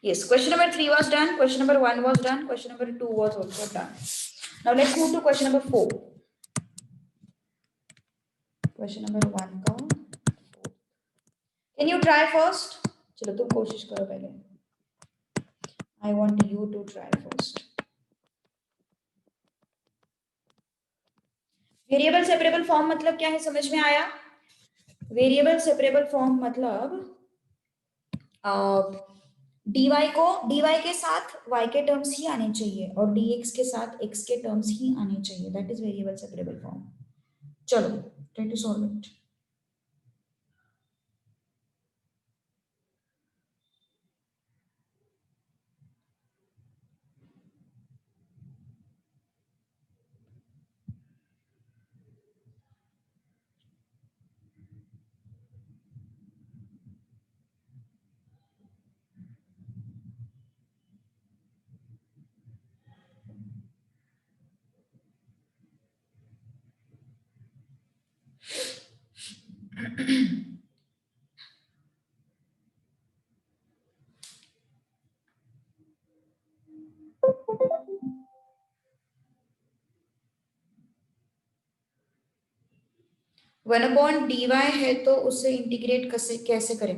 yes, question number 3 was done, question number 1 was done, question number 2 was also done. Now let's move to question number 4. question number 1 का 4, can you try first, चलो तुम कोशिश करो पहले, I want you to try first. Variable separable form मतलब क्या है, समझ में आया। वेरिएबल सेपरेबल फॉर्म मतलब dy को dy के साथ y के टर्म्स ही आने चाहिए और dx के साथ x के टर्म्स ही आने चाहिए, that is variable separable form. चलो try to solve it. One upon d y है तो उसे इंटीग्रेट कैसे कैसे करें,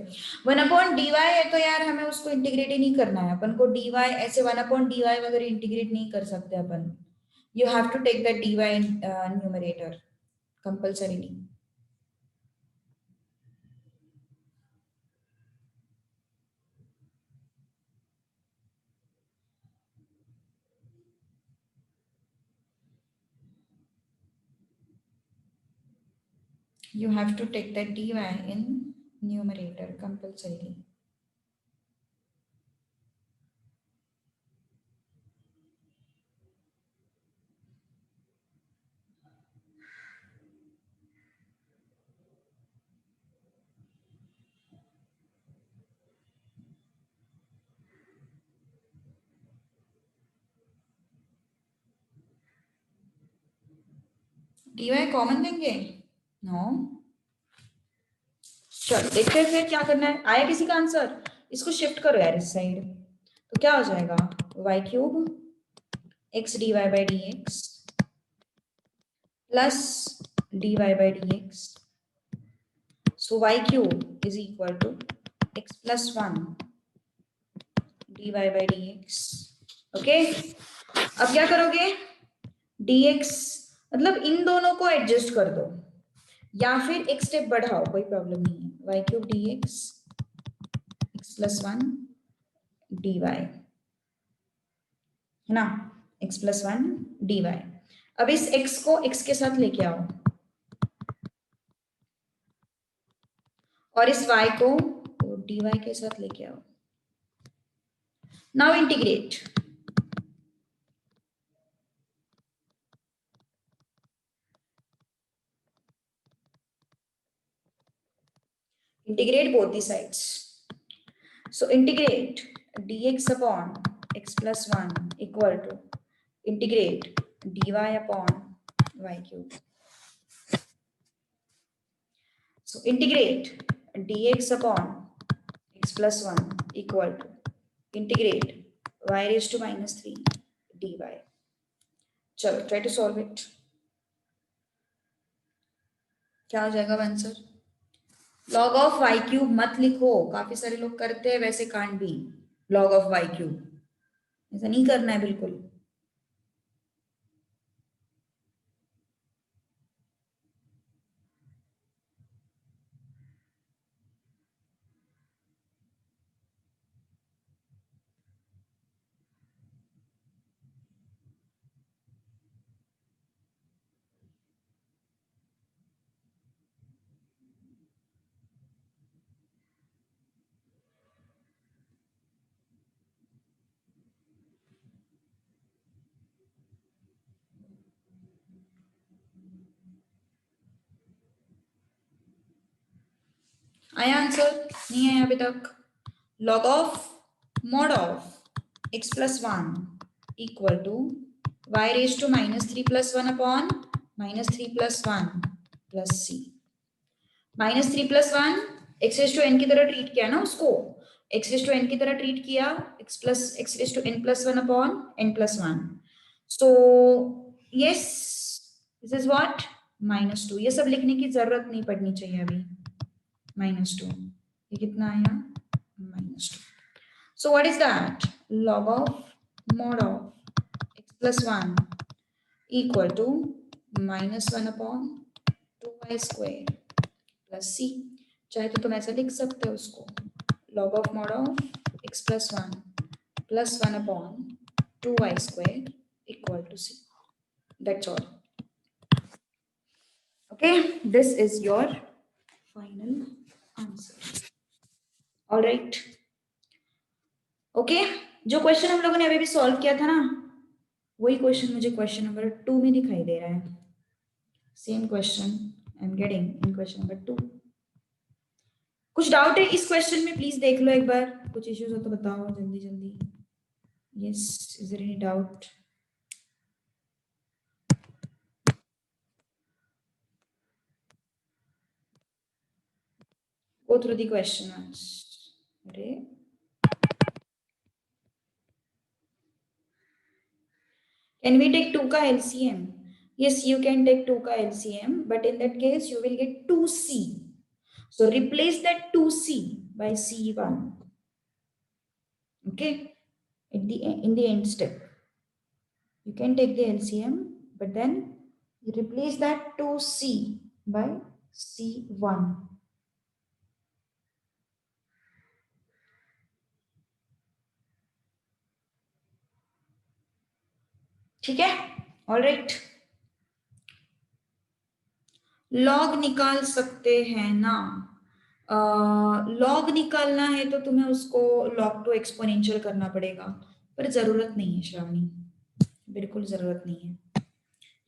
वन अपॉन डी वाई है तो यार हमें उसको इंटीग्रेट ही नहीं करना है, अपन को डी वाई ऐसे वन अपॉन डी वाई वगैरह इंटीग्रेट नहीं कर सकते अपन, you have to take that d y numerator compulsorily. You have to take that dy in numerator compulsorily. dy common लेंगे? नो। चलो देखते हैं फिर क्या करना है। आया किसी का आंसर? इसको शिफ्ट करो यार इस साइड, तो क्या हो जाएगा? y cube x dy by dx plus dy by dx. So y cube is equal to x plus 1 dy by dx. Okay, अब क्या करोगे? dx मतलब इन दोनों को एडजस्ट कर दो या फिर एक स्टेप बढ़ाओ, कोई प्रॉब्लम नहीं है। y cube dx x plus 1 dy है ना, x plus 1 dy। अब इस x को x के साथ लेके आओ और इस y को dy के साथ लेके आओ। Now integrate. Integrate both the sides. So integrate dx upon x plus 1 equal to integrate dy upon y cube. So integrate dx upon x plus 1 equal to integrate y raised to minus 3 dy. चलो try to solve it. क्या हो जाएगा answer? log of y cube मत लिखो, काफी सारे लोग करते हैं वैसे, can't be log of y cube, ऐसा नहीं करना है बिल्कुल। आया आंसर? नहीं आया अभी तक? log of mod of x plus 1 equal to y raised to minus 3 plus 1 upon minus 3 plus 1 plus c. minus 3 plus 1 x raised to n की तरह ट्रीट किया ना उसको, x raised to n की तरह ट्रीट किया, x raised to n plus 1 upon n plus 1. So yes, this is what minus 2. ये सब लिखने की जरूरत नहीं पड़नी चाहिए अभी। -2, ये कितना आया? -2. So what is that? Log of mod of x plus 1 equal to -1 upon 2y square plus c. चाहे तो तुम ऐसा लिख सकते हो उसको, log of mod of x plus 1 plus 1 upon 2y square equal to c. That's all. Okay, this is your final answer. All right. Okay, जो क्वेश्चन हम लोगों ने अभी भी सॉल्व किया था ना, वही क्वेश्चन मुझे क्वेश्चन नंबर 2 में दिखाई दे रहा है। Same question I am getting in question number 2। कुछ डाउट है इस क्वेश्चन में? प्लीज देख लो एक बार, कुछ इश्यूज हो तो बताओ जल्दी जल्दी। Yes, is there any doubt? Go through the question answer. अरे can we take 2 का LCM? Yes, you can take 2 का LCM, but in that case you will get 2C. So replace that 2C by C1. Okay, in the end step you can take the LCM, but then you replace that 2C by C1. ठीक है, ऑल राइट। लॉग निकाल सकते हैं ना? लॉग निकालना है तो तुम्हें उसको लॉग टू एक्सपोनेंशियल करना पड़ेगा, पर जरूरत नहीं है श्रावणी, बिल्कुल जरूरत नहीं है।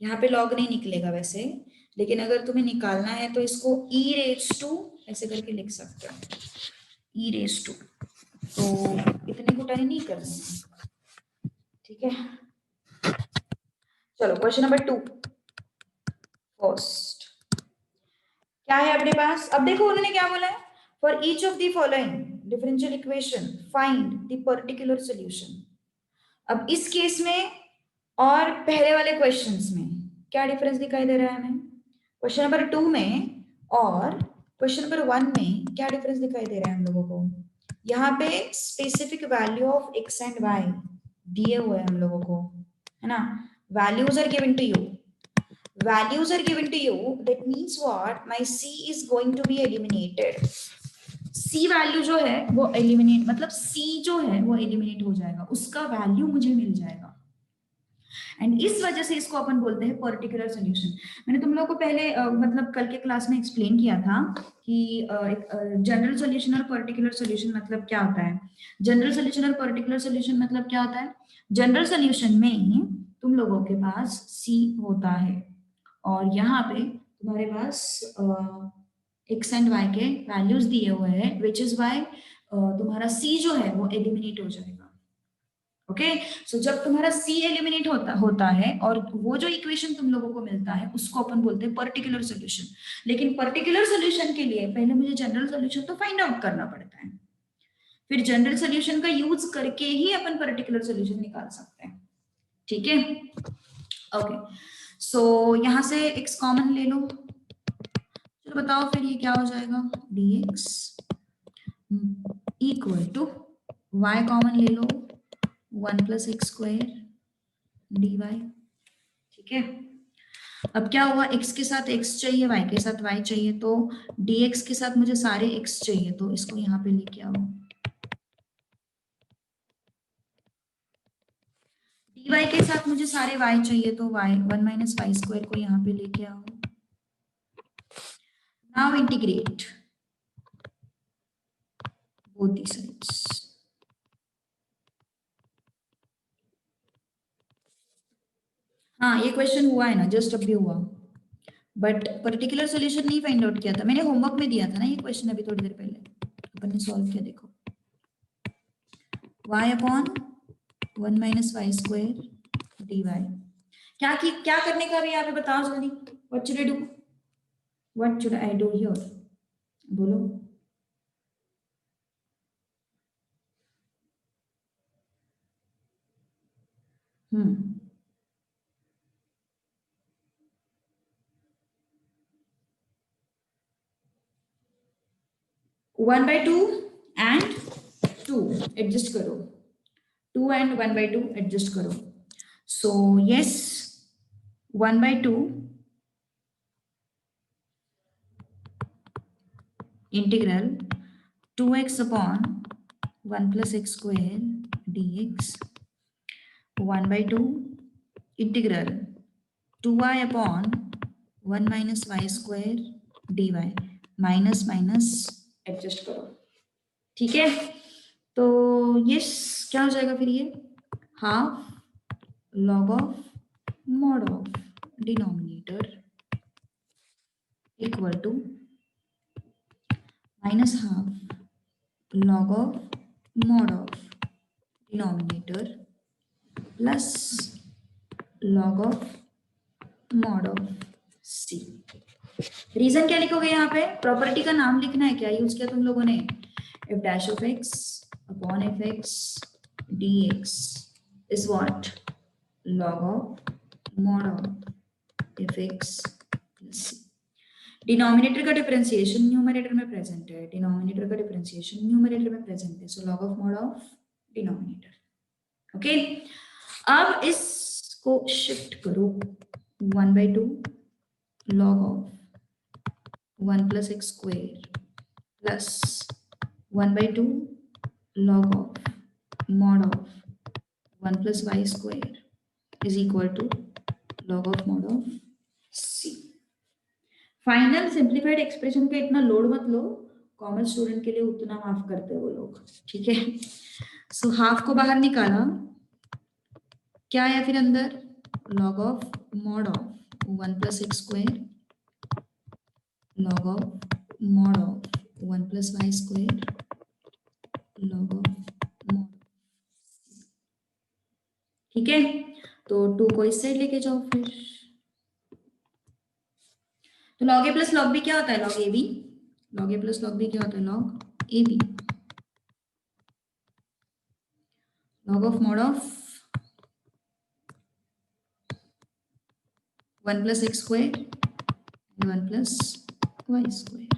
यहाँ पे लॉग नहीं निकलेगा वैसे, लेकिन अगर तुम्हें निकालना है तो इसको e रेज टू ऐसे करके लिख सकते हो, e रेज टू। तो इतने कुटाई नहीं करनी है, ठीक है। चलो क्वेश्चन नंबर 2। फर्स्ट क्या है अपने पास? अब देखो उन्होंने क्या बोला है, for each of the following differential equation find the particular solution. अब इस केस में और पहले वाले क्वेश्चंस में क्या डिफरेंस दिखाई दे रहा है हमें? क्वेश्चन नंबर 2 में और क्वेश्चन नंबर 1 में क्या डिफरेंस दिखाई दे रहा है हम लोगों को? यहाँ पे specific value of X and Y दिए हुए हैं हम लोगों को, है ना? Values are given to you, values are given to you, that means what, my c is going to be eliminated। c value जो है वो एलिमिनेट, मतलब c जो है वो एलिमिनेट हो जाएगा, उसका वैल्यू मुझे मिल जाएगा, एंड इस वजह से इसको अपन बोलते हैं पर्टिकुलर सॉल्यूशन। मैंने तुम लोगों को पहले मतलब कल के क्लास में एक्सप्लेन किया था कि जनरल सॉल्यूशन और पर्टिकुलर सॉल्यूशन मतलब क्या होता है। जनरल सॉल्यूशन और पर्टिकुलर सॉल्यूशन मतलब क्या होता है? जनरल सॉल्यूशन में तुम लोगों के पास c होता है और यहाँ पे तुम्हारे पास एक्स एंड वाई के वैल्यूज दिए हुए हैं, विच इज वाई तुम्हारा सी जो है वो एलिमिनेट हो जाएगा। ओके, सो जब तुम्हारा सी एलिमिनेट होता है और वो जो इक्वेशन तुम लोगों को मिलता है उसको अपन बोलते हैं पर्टिकुलर सॉल्यूशन। लेकिन पर्टिकुलर सॉल्यूशन के लिए पहले मुझे जनरल सॉल्यूशन तो फाइंड आउट करना पड़ता है, फिर जनरल सॉल्यूशन का यूज करके ही अपन पर्टिकुलर सॉल्यूशन निकाल सकते हैं। ठीक है, ओके, सो यहां से x कॉमन ले लो, चलो बताओ फिर ये क्या हो जाएगा, dx equal to y common ले लो 1 प्लस एक्स स्क्वायर dy। ठीक है, अब क्या हुआ, x के साथ x चाहिए, y के साथ y चाहिए, तो dx के साथ मुझे सारे x चाहिए, तो इसको यहाँ पे लेके आओ, dy के साथ मुझे सारे y चाहिए, तो y 1 माइनस वाई स्क्वायर को यहाँ पे लेके आओ। Now integrate both the sides। हाँ ये क्वेश्चन हुआ है ना, जस्ट अभी हुआ, बट पर्टिकुलर सॉल्यूशन नहीं फाइंड आउट किया था मैंने, होमवर्क में दिया था ना ये क्वेश्चन अभी थोड़ी देर पहले अपन ने सॉल्व किया। देखो y upon 1 minus Y square D Y, क्या करने का भी यहाँ पे बताओ जल्दी, what should I do, what should I do here, बोलो। हम्म 1/2 एंड 2 एडजस्ट करो, 2 एंड 1/2 एडजस्ट करो, so yes 1/2 integral 2x upon 1 plus x square dx 1/2 integral 2y upon 1 minus Y square dy, minus minus adjust करो। ठीक है, तो ये क्या हो जाएगा फिर, ये half log of mod of denominator equal to minus half log of mod of denominator plus log of mod of c। Reason क्या लिखोगे यहाँ पे, प्रॉपर्टी का नाम लिखना है, क्या यूज किया तुम लोगों ने, f dash of x upon fx dx is what, log of mod of fx plus c। Denominator का डिफरेंशिएशन न्यूमरेटर में प्रेजेंट है, डिनोमिनेटर का डिफरेंशिएशन न्यूमरेटर में प्रेजेंट है, so log of mod of denominator. Okay, अब इसको शिफ्ट करो 1/2 log of 1 plus x square plus 1/2 log of mod of 1 plus Y square is equal to log of mod of C. Final simplified expression का इतना लोड मत लो, कॉमर्स स्टूडेंट के लिए उतना माफ करते हैं वो लोग। ठीक है, सो हाफ को बाहर निकाला, क्या है फिर अंदर, log of mod of 1 plus x square log of mod of 1 plus Y square log of mod. ठीक है, तो 2 को इस साइड लेके जाओ फिर, log A plus log B क्या होता है? Log A B. Log A plus log B क्या होता है? Log A B. Log of mod of 1 plus x square 1 plus Y square.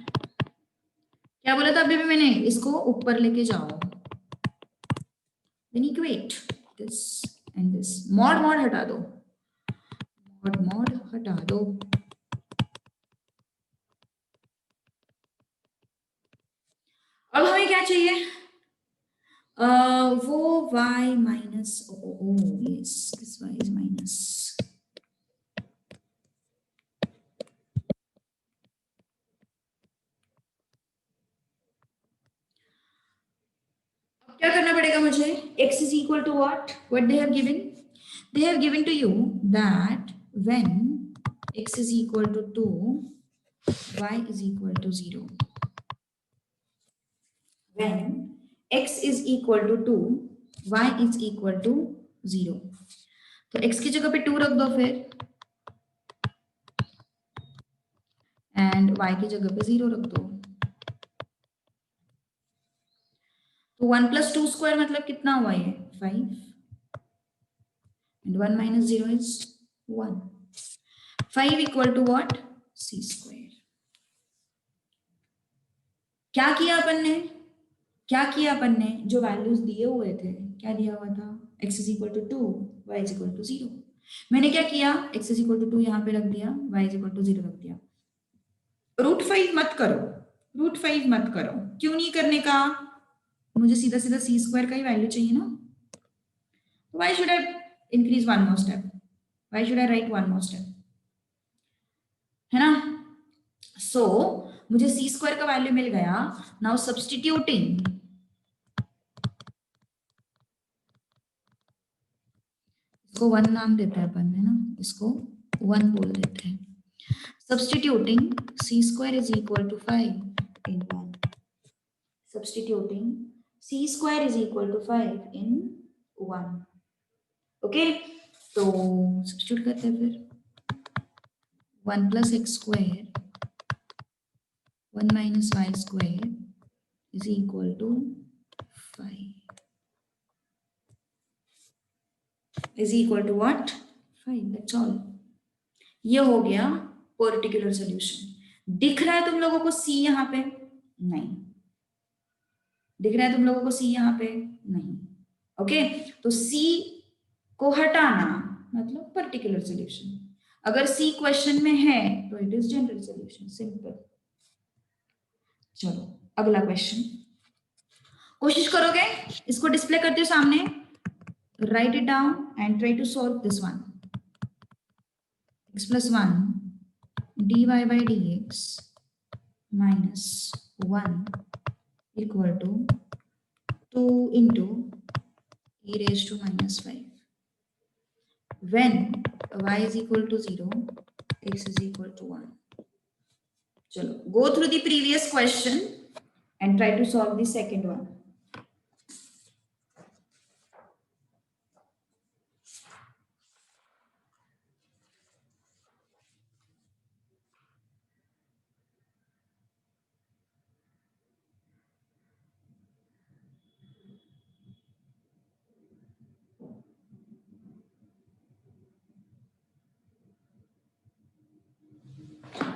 क्या बोला था अभी भी मैंने? इसको ऊपर लेके जाओ, then equate this and this. Mod mod हटा दो, मॉड मॉड हटा दो। अब हमें क्या चाहिए? वो y minus O yes this y is minus. क्या करना पड़ेगा मुझे? x is equal to what they have given? They have given to you that when x is equal to 2 y is equal to 0। when x is equal to 2 y is equal to 0। तो x की जगह पे 2 रख दो फिर, एंड y की जगह पे 0 रख दो। तो 1 प्लस 2 स्क्वायर मतलब कितना हुआ? ये 5 and 1 minus 0 is 1। 5 equal to what? c square। क्या किया अपन ने? क्या किया अपन ने? जो वैल्यूज दिए हुए थे, क्या दिया हुआ था? x is equal to 2 y is equal to 0। मैंने क्या किया? x is equal to 2 यहाँ पे रख दिया, y is equal to 0 रख दिया। √5 मत करो, √5 मत करो। क्यों नहीं करने का? मुझे सीधा सीधा c स्क्वायर का ही वैल्यू चाहिए ना। Why should I increase one more step? Why should I write one more step? है ना? So मुझे c स्क्वायर का वैल्यू मिल गया। नाउ सब्स्टिट्यूटिंग, इसको 1 नाम देते हैं अपन, है ना? इसको 1 बोल देते हैं। Substituting c square is equal to 5 in 1। Substituting c square is equal to 5 in 1। Okay, तो सब्स्टिट्यूट करते हैं फिर। 1 plus x square 1 minus y square is equal to 5 is equal to what? 5। that's all। ये हो गया पर्टिकुलर सॉल्यूशन। दिख रहा है तुम लोगों को c यहाँ पे? नहीं दिख रहा है तुम लोगों को c यहाँ पे? नहीं। ओके, तो c को हटाना मतलब पर्टिकुलर सॉल्यूशन। अगर c क्वेश्चन में है तो it is general solution, simple. चलो अगला क्वेश्चन, कोशिश करोगे? इसको डिस्प्ले करती हूँ सामने। Write it down and try to solve this one। x plus 1 dy by dx minus 1 equal to 2 into e raised to minus 5 when y is equal to 0 x is equal to 1। चलो go through the previous question and try to solve the second one।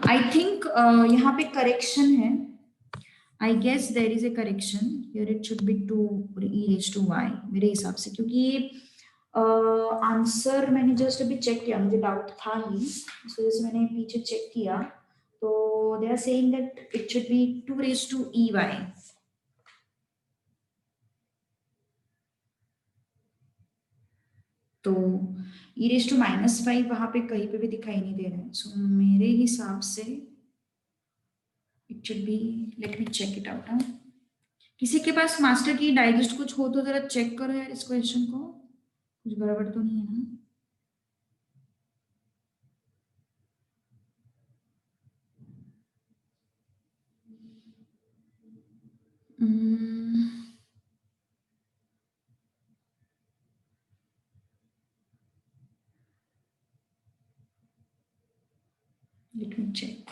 I think यहाँ पे करेक्शन है। I guess there is a correction here। it should be 2 e raised to y मेरे हिसाब से, क्योंकि आंसर मैंने जस्ट अभी चेक किया, मुझे डाउट था ही, इस वजह से मैंने पीछे चेक किया। तो they are saying that it should be 2 raised to e y। तो e raised to -5 वहां पे कहीं पे भी दिखाई नहीं दे रहा है। सो मेरे हिसाब से it should be, let me check it out. किसी के पास मास्टर की डाइजेस्ट कुछ हो तो जरा चेक करो यार, इस क्वेश्चन को कुछ गड़बड़ तो नहीं है ना? Let me check.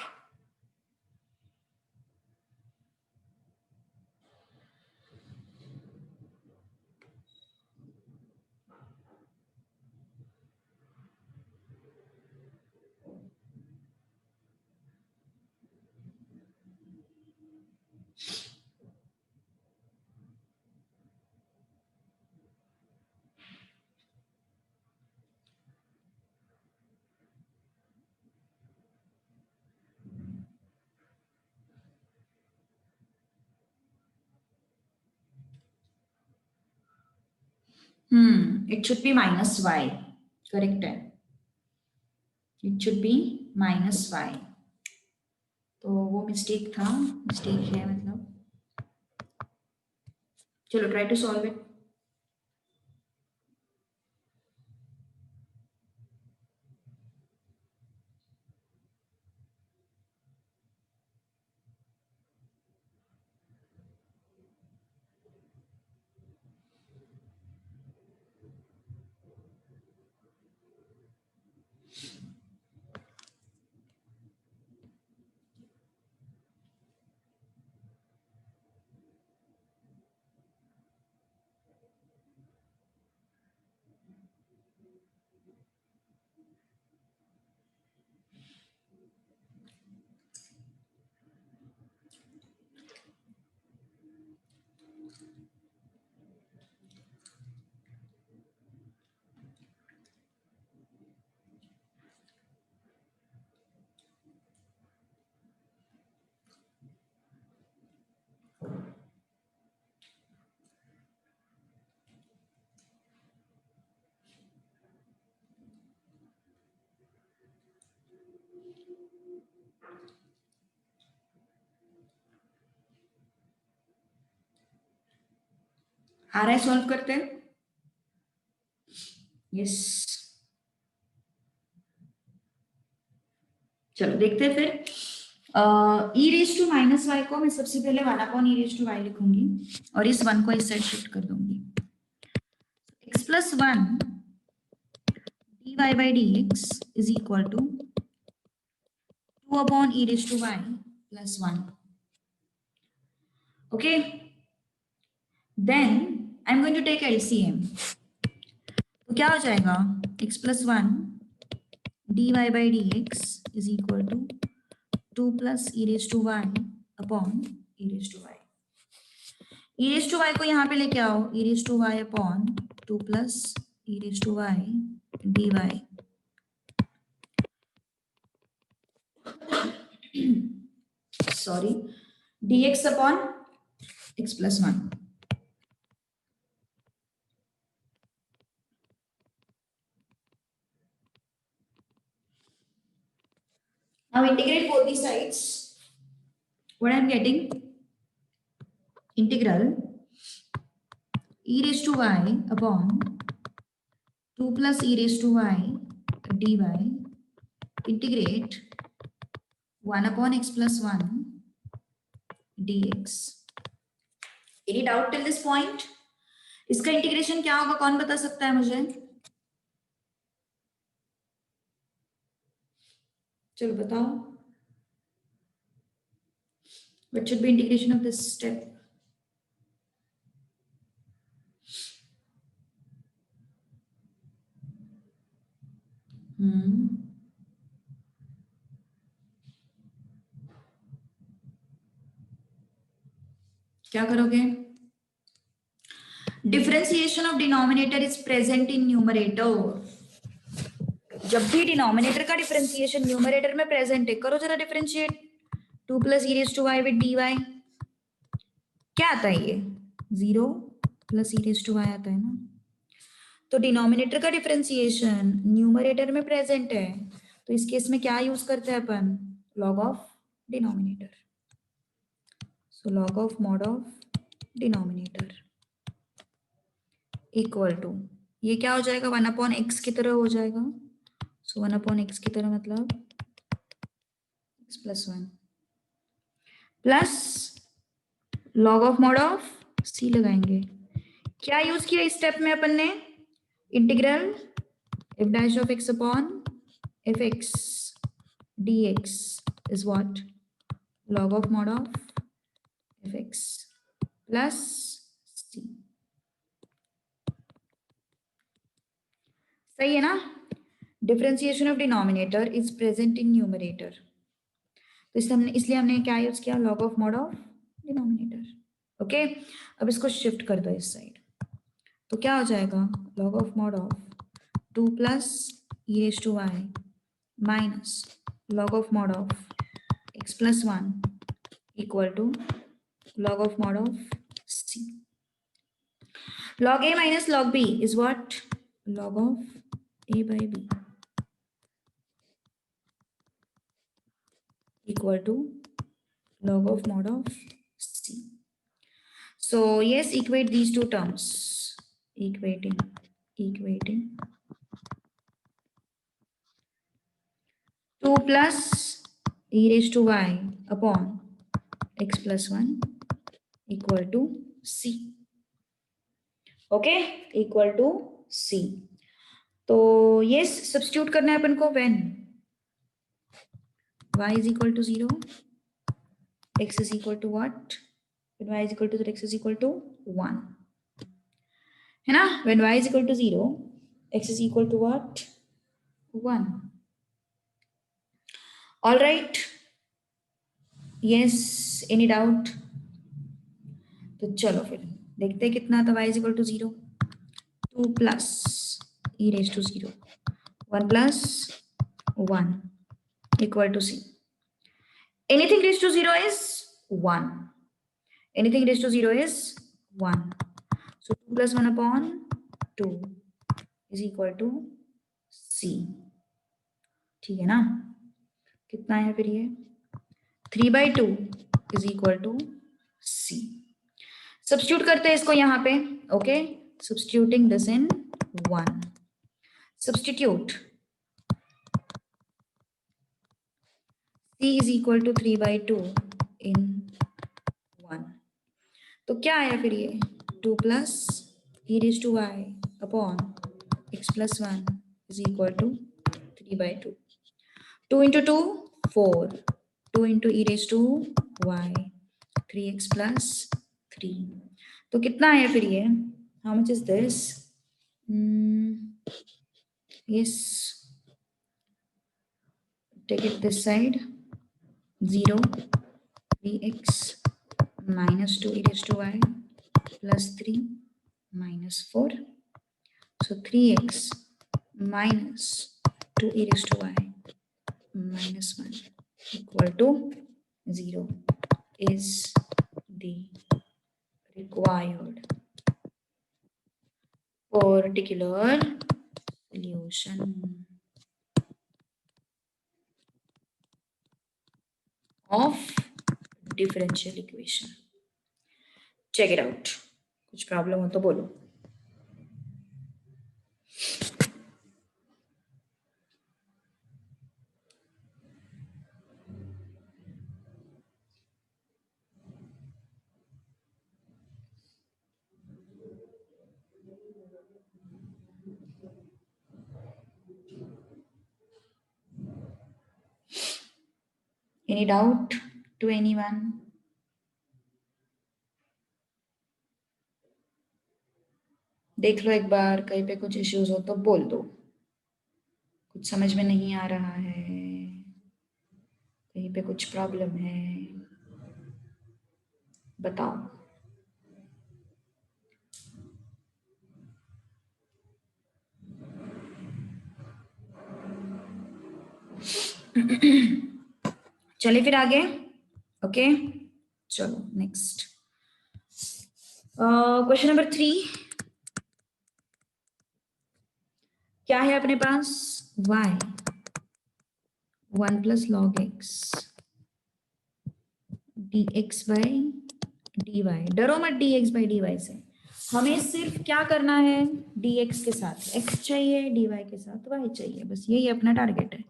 It should be minus y, correct है, it should be minus y, तो वो मिस्टेक था, मिस्टेक है मतलब। चलो ट्राई टू सॉल्व इट। आ रहा है, सॉल्व करते हैं। यस, चलो देखते हैं फिर। ई रेज टू माइनस वाई को मैं सबसे पहले 1 ई रेज टू वाई लिखूंगी और इस 1 को इस साइड शिफ्ट कर दूंगी। x plus 1 dy by dx is equal to 2 upon e raised to y plus 1. Okay, then I'm going to take LCM. तो क्या हो जाएगा, x plus 1 dy by dx is equal to 2 plus e raised to y upon e raised to y. e raised to y को यहाँ पे लेके आओ, e raised to y upon 2 plus e raised to y dy. Sorry, dx upon x plus 1. Now integrate both the sides. What I'm getting? Integral e raised to y upon 2 plus e raised to y dy integrate 1 upon x plus 1 dx. Any doubt till this point? इसका इंटीग्रेशन क्या होगा, कौन बता सकता है मुझे? चलो बताओ. What should be integration of this step? क्या करोगे? Differentiation of denominator is present in numerator. जब भी डिनोमिनेटर का डिफरेंशिएशन न्यूमरेटर में प्रेजेंट है, करो जरा differentiate. 2 plus e raise to y with d Y क्या आता है, ये 0 plus e raise to y आता है ना. तो डिनोमिनेटर का डिफरेंशिएशन न्यूमरेटर में प्रेजेंट है, तो इस केस में क्या यूज करते हैं अपन, log of denominator. So log of mod of denominator equal to, ये क्या हो जाएगा, 1 अपॉन एक्स की तरह हो जाएगा. सो 1 अपॉन एक्स की तरह मतलब x plus 1 plus log of mod of c लगाएंगे. क्या यूज किया इस स्टेप में अपन ने, integral f dash of x upon fx dx is what, log of mod of fx plus c. सही है ना. Differentiation of denominator is present in numerator, तो इसलिए हमने क्या यूज किया, log of mod of denominator. Okay, अब इसको शिफ्ट कर दो इस साइड, तो क्या हो जाएगा, log of mod of 2 plus e raised to y minus log of mod of x plus 1 equal to log of mod of c. log a minus log b is what? Log of a by b equal to log of mod of c. So yes, equate these two terms. Equating 2 plus e raised to y upon x plus 1 equal to c. Okay, equal to c. तो yes, substitute करना है अपन को when y is equal to 0, x is equal to what? When y is equal to 0, x is equal to 1. है ना? When y is equal to 0, x is equal to what? 1. All right. Yes, any doubt? तो चलो फिर देखते हैं कितना था y is equal to 0. 2 plus e raised to 0. 1 plus 1 equal to c. Anything raised to 0 is 1. Anything raised to 0 is 1. So 2 plus 1 upon 2 is equal to c. ठीक है ना? कितना है फिर ये? 3/2 is equal to c. Substitute करते हैं इसको यहाँ पे. Okay? Substituting this in 1. Substitute. c is equal to 3/2 in 1. तो क्या आया फिर ये? 2 plus e raised to y upon x plus 1 is equal to 3/2. 2 into 2, 4. 2 into e raised to y, 3x plus 3. तो कितना आया फिर ये? How much is this? Yes. Take it this side. 0, 3x minus 2 e raised to y plus 3 minus 4. So 3x minus 2 e raised to y minus 1 equal to 0 is the required particular solution of differential equation. Check it out. कुछ प्रॉब्लम हो तो बोलो. Any doubt to anyone? देख लो एक बार, कहीं पे कुछ इश्यूज हो तो बोल दो. कुछ समझ में नहीं आ रहा है, कहीं पे कुछ प्रॉब्लम है, बताओ. चले फिर आगे. ओके, चलो नेक्स्ट. क्वेश्चन नंबर 3 क्या है अपने पास? y 1 plus log x dx by dy. डरो मत dx by dy से. हमें सिर्फ क्या करना है? dx के साथ x चाहिए, dy के साथ y चाहिए. बस यही अपना टारगेट है.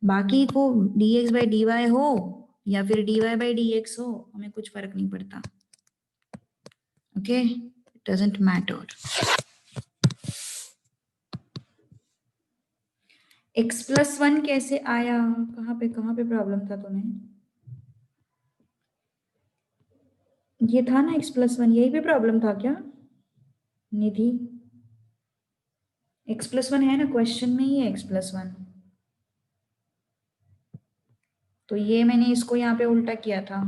बाकी को dx by dy हो या फिर dy by dx हो, हमें कुछ फर्क नहीं पड़ता. Okay, it doesn't matter. x plus 1 कैसे आया? कहाँ पे प्रॉब्लम था तुम्हें? ये था ना x plus 1, यही पे प्रॉब्लम था क्या निधि? x plus 1 है ना, क्वेश्चन में ही है x plus 1. तो ये मैंने इसको यहाँ पे उल्टा किया था.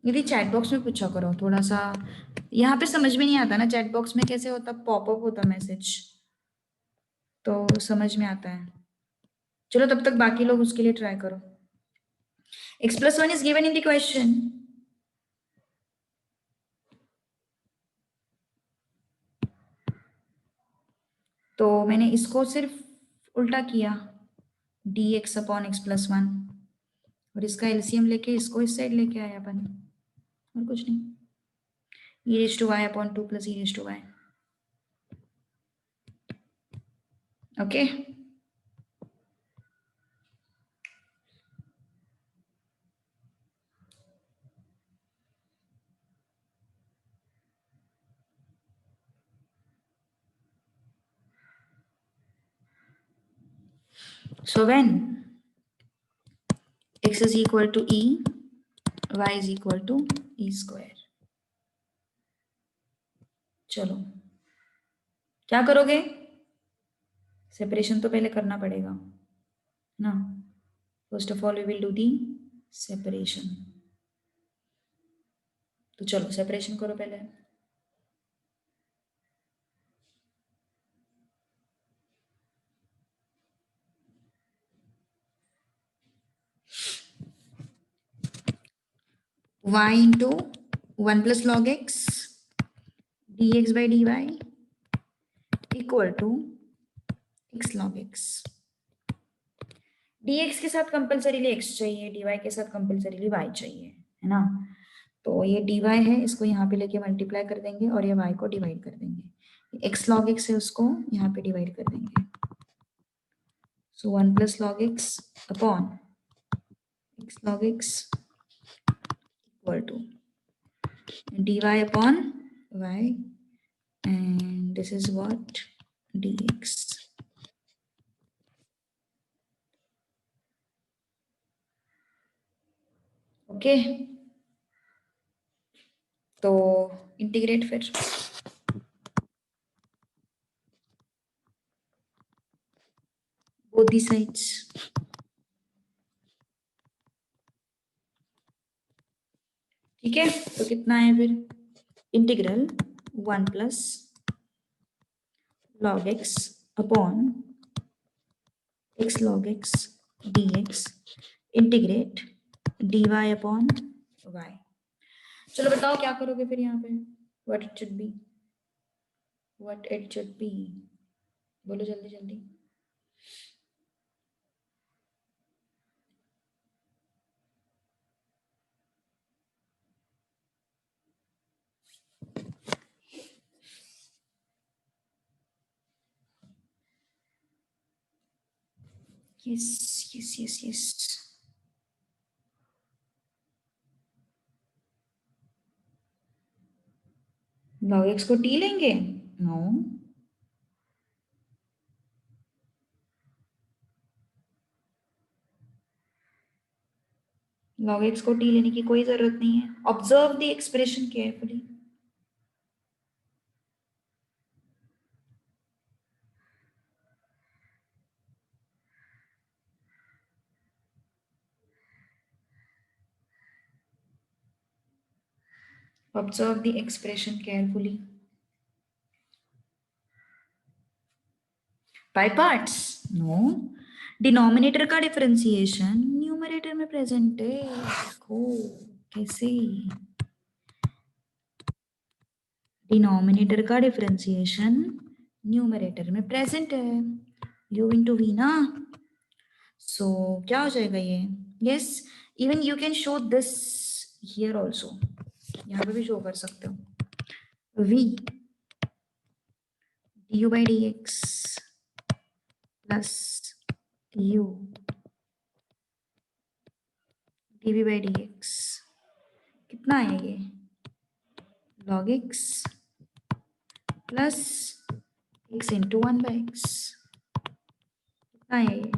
यदि चैट बॉक्स में पूछा करो थोड़ा सा, यहाँ पे समझ में नहीं आता ना. चैट बॉक्स में कैसे होता, पॉपअप होता मैसेज, तो समझ में आता है. चलो तब तक बाकी लोग उसके लिए ट्राई करो. x plus 1 is given in the question. तो मैंने इसको सिर्फ उल्टा किया, dx अपॉन x प्लस 1, और इसका एलसीएम लेके इसको इस साइड लेके आया अपन, और कुछ नहीं, e raise to y upon 2 plus e raise to y. Okay, so when x is equal to e, y is equal to e square. चलो क्या करोगे, सेपरेशन तो पहले करना पड़ेगा ना. First of all we will do the separation. तो चलो सेपरेशन करो पहले. y into 1 plus log x dx by dy equal to x log x. dx के साथ कंपल्सरीली x चाहिए, dy के साथ कंपल्सरीली y चाहिए, है ना. तो ये dy है, इसको यहाँ पे लेके मल्टीप्लाई कर देंगे और ये y को डिवाइड कर देंगे. x log x है, उसको यहाँ पे डिवाइड कर देंगे. सो 1 plus log x upon x log x equal to dy upon y, and this is what dx. Okay, तो इंटीग्रेट फिर. both the sides. ठीक है, तो कितना है फिर, integral 1 plus log x upon x log x dx integrate dy upon y. चलो बताओ क्या करोगे फिर यहाँ पे, what it should be, what it should be, बोलो जल्दी जल्दी. yes yes yes yes. log x को t लेंगे, नो. log x को t लेने की कोई जरूरत नहीं है. Observe the expression carefully. Observe the expression carefully. By parts? No. Denominator का डिफरेंशिएशन न्यूमरेटर में प्रेजेंट है. देखो कैसे, डिनोमिनेटर का डिफरेंशिएशन न्यूमरेटर में प्रेजेंट है, u into v ना. सो क्या हो जाएगा ये, yes, even you can show this here also, यहाँ पे भी शो कर सकते हो. v du by dx plus u dv by dx कितना है ये, log x plus x into 1 by x. कितना है ये,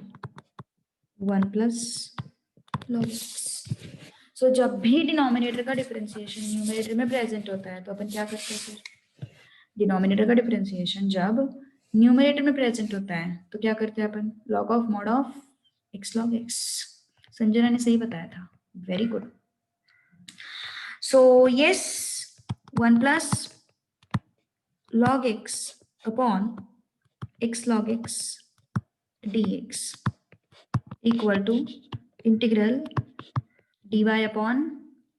1 plus log x. सो जब भी डिनोमिनेटर का डिफरेंशिएशन न्यूमरेटर में प्रेजेंट होता है तो अपन क्या करते हैं फिर, डिनोमिनेटर का डिफरेंशिएशन जब न्यूमरेटर में प्रेजेंट होता है तो क्या करते हैं अपन, log of mod of x log x. Sanjana ने सही बताया था, very good. So yes, 1 plus log x upon x log x dx equal to integral dy upon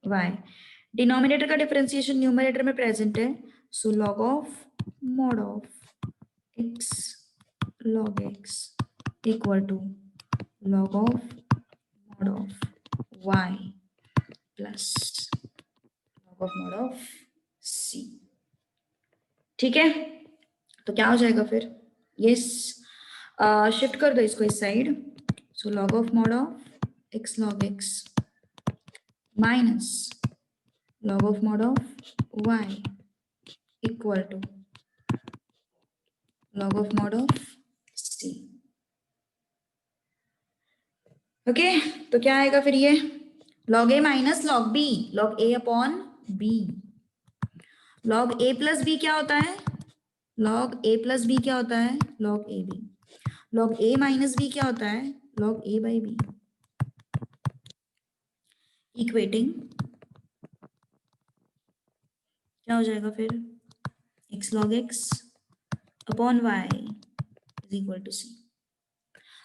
y. Denominator का डिफरेंशिएशन न्यूमरेटर में प्रेजेंट है, सो log of mod of x log x equal to log of mod of y plus log of mod of c। ठीक है, तो क्या हो जाएगा फिर, यस शिफ्ट कर दो इसको इस side. So log of mod of x log x minus log of mod of y equal to log of mod of c। Okay, तो क्या आएगा फिर ये log a minus log b, log a upon b। log a plus b क्या होता है, log a प्लस b क्या होता है, log a b। log a minus b क्या होता है, log a by b। Equating क्या हो जाएगा फिर, x log x upon y is equal to c।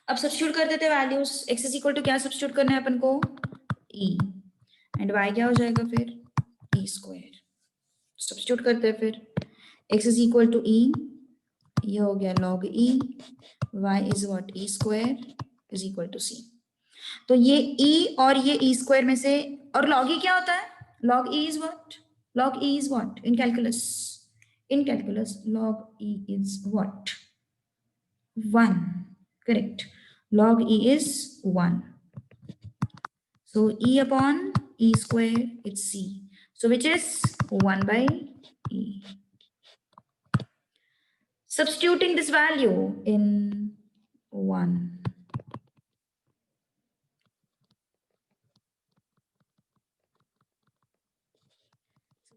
अब सब्स्टिट्यूट कर देते values, x is equal to क्या सब्स्टिट्यूट करना है अपन को, e, एंड y क्या हो जाएगा फिर, e स्क्वायर। सब्स्टिट्यूट करते हैं फिर, x is equal to e, ये हो गया log e, y इज what, e square is equal to c। तो ये e और ये e स्क्वायर में से, और log e क्या होता है, log e is what, log e is what in calculus, in calculus log e is what, 1, correct, log e is 1, so e upon e square it's c, so which is 1 by e। Substituting this value in 1,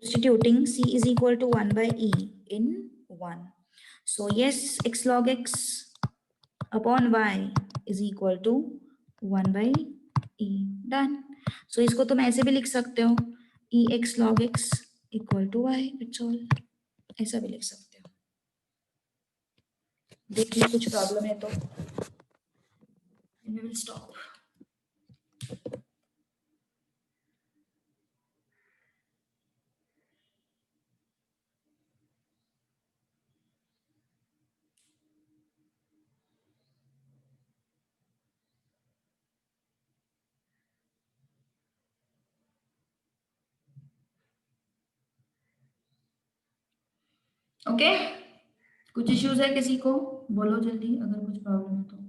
substituting c is equal to 1 by e in 1, so yes, x log x upon y is equal to 1 by e, done। so इसको तुम ऐसे भी लिख सकते हो, e x log x equal to y, it's all, ऐसा भी लिख सकते हो। देखिए कुछ प्रॉब्लम है तो we will stop। ओके, कुछ इश्यूज है किसी को, बोलो जल्दी अगर कुछ प्रॉब्लम है तो।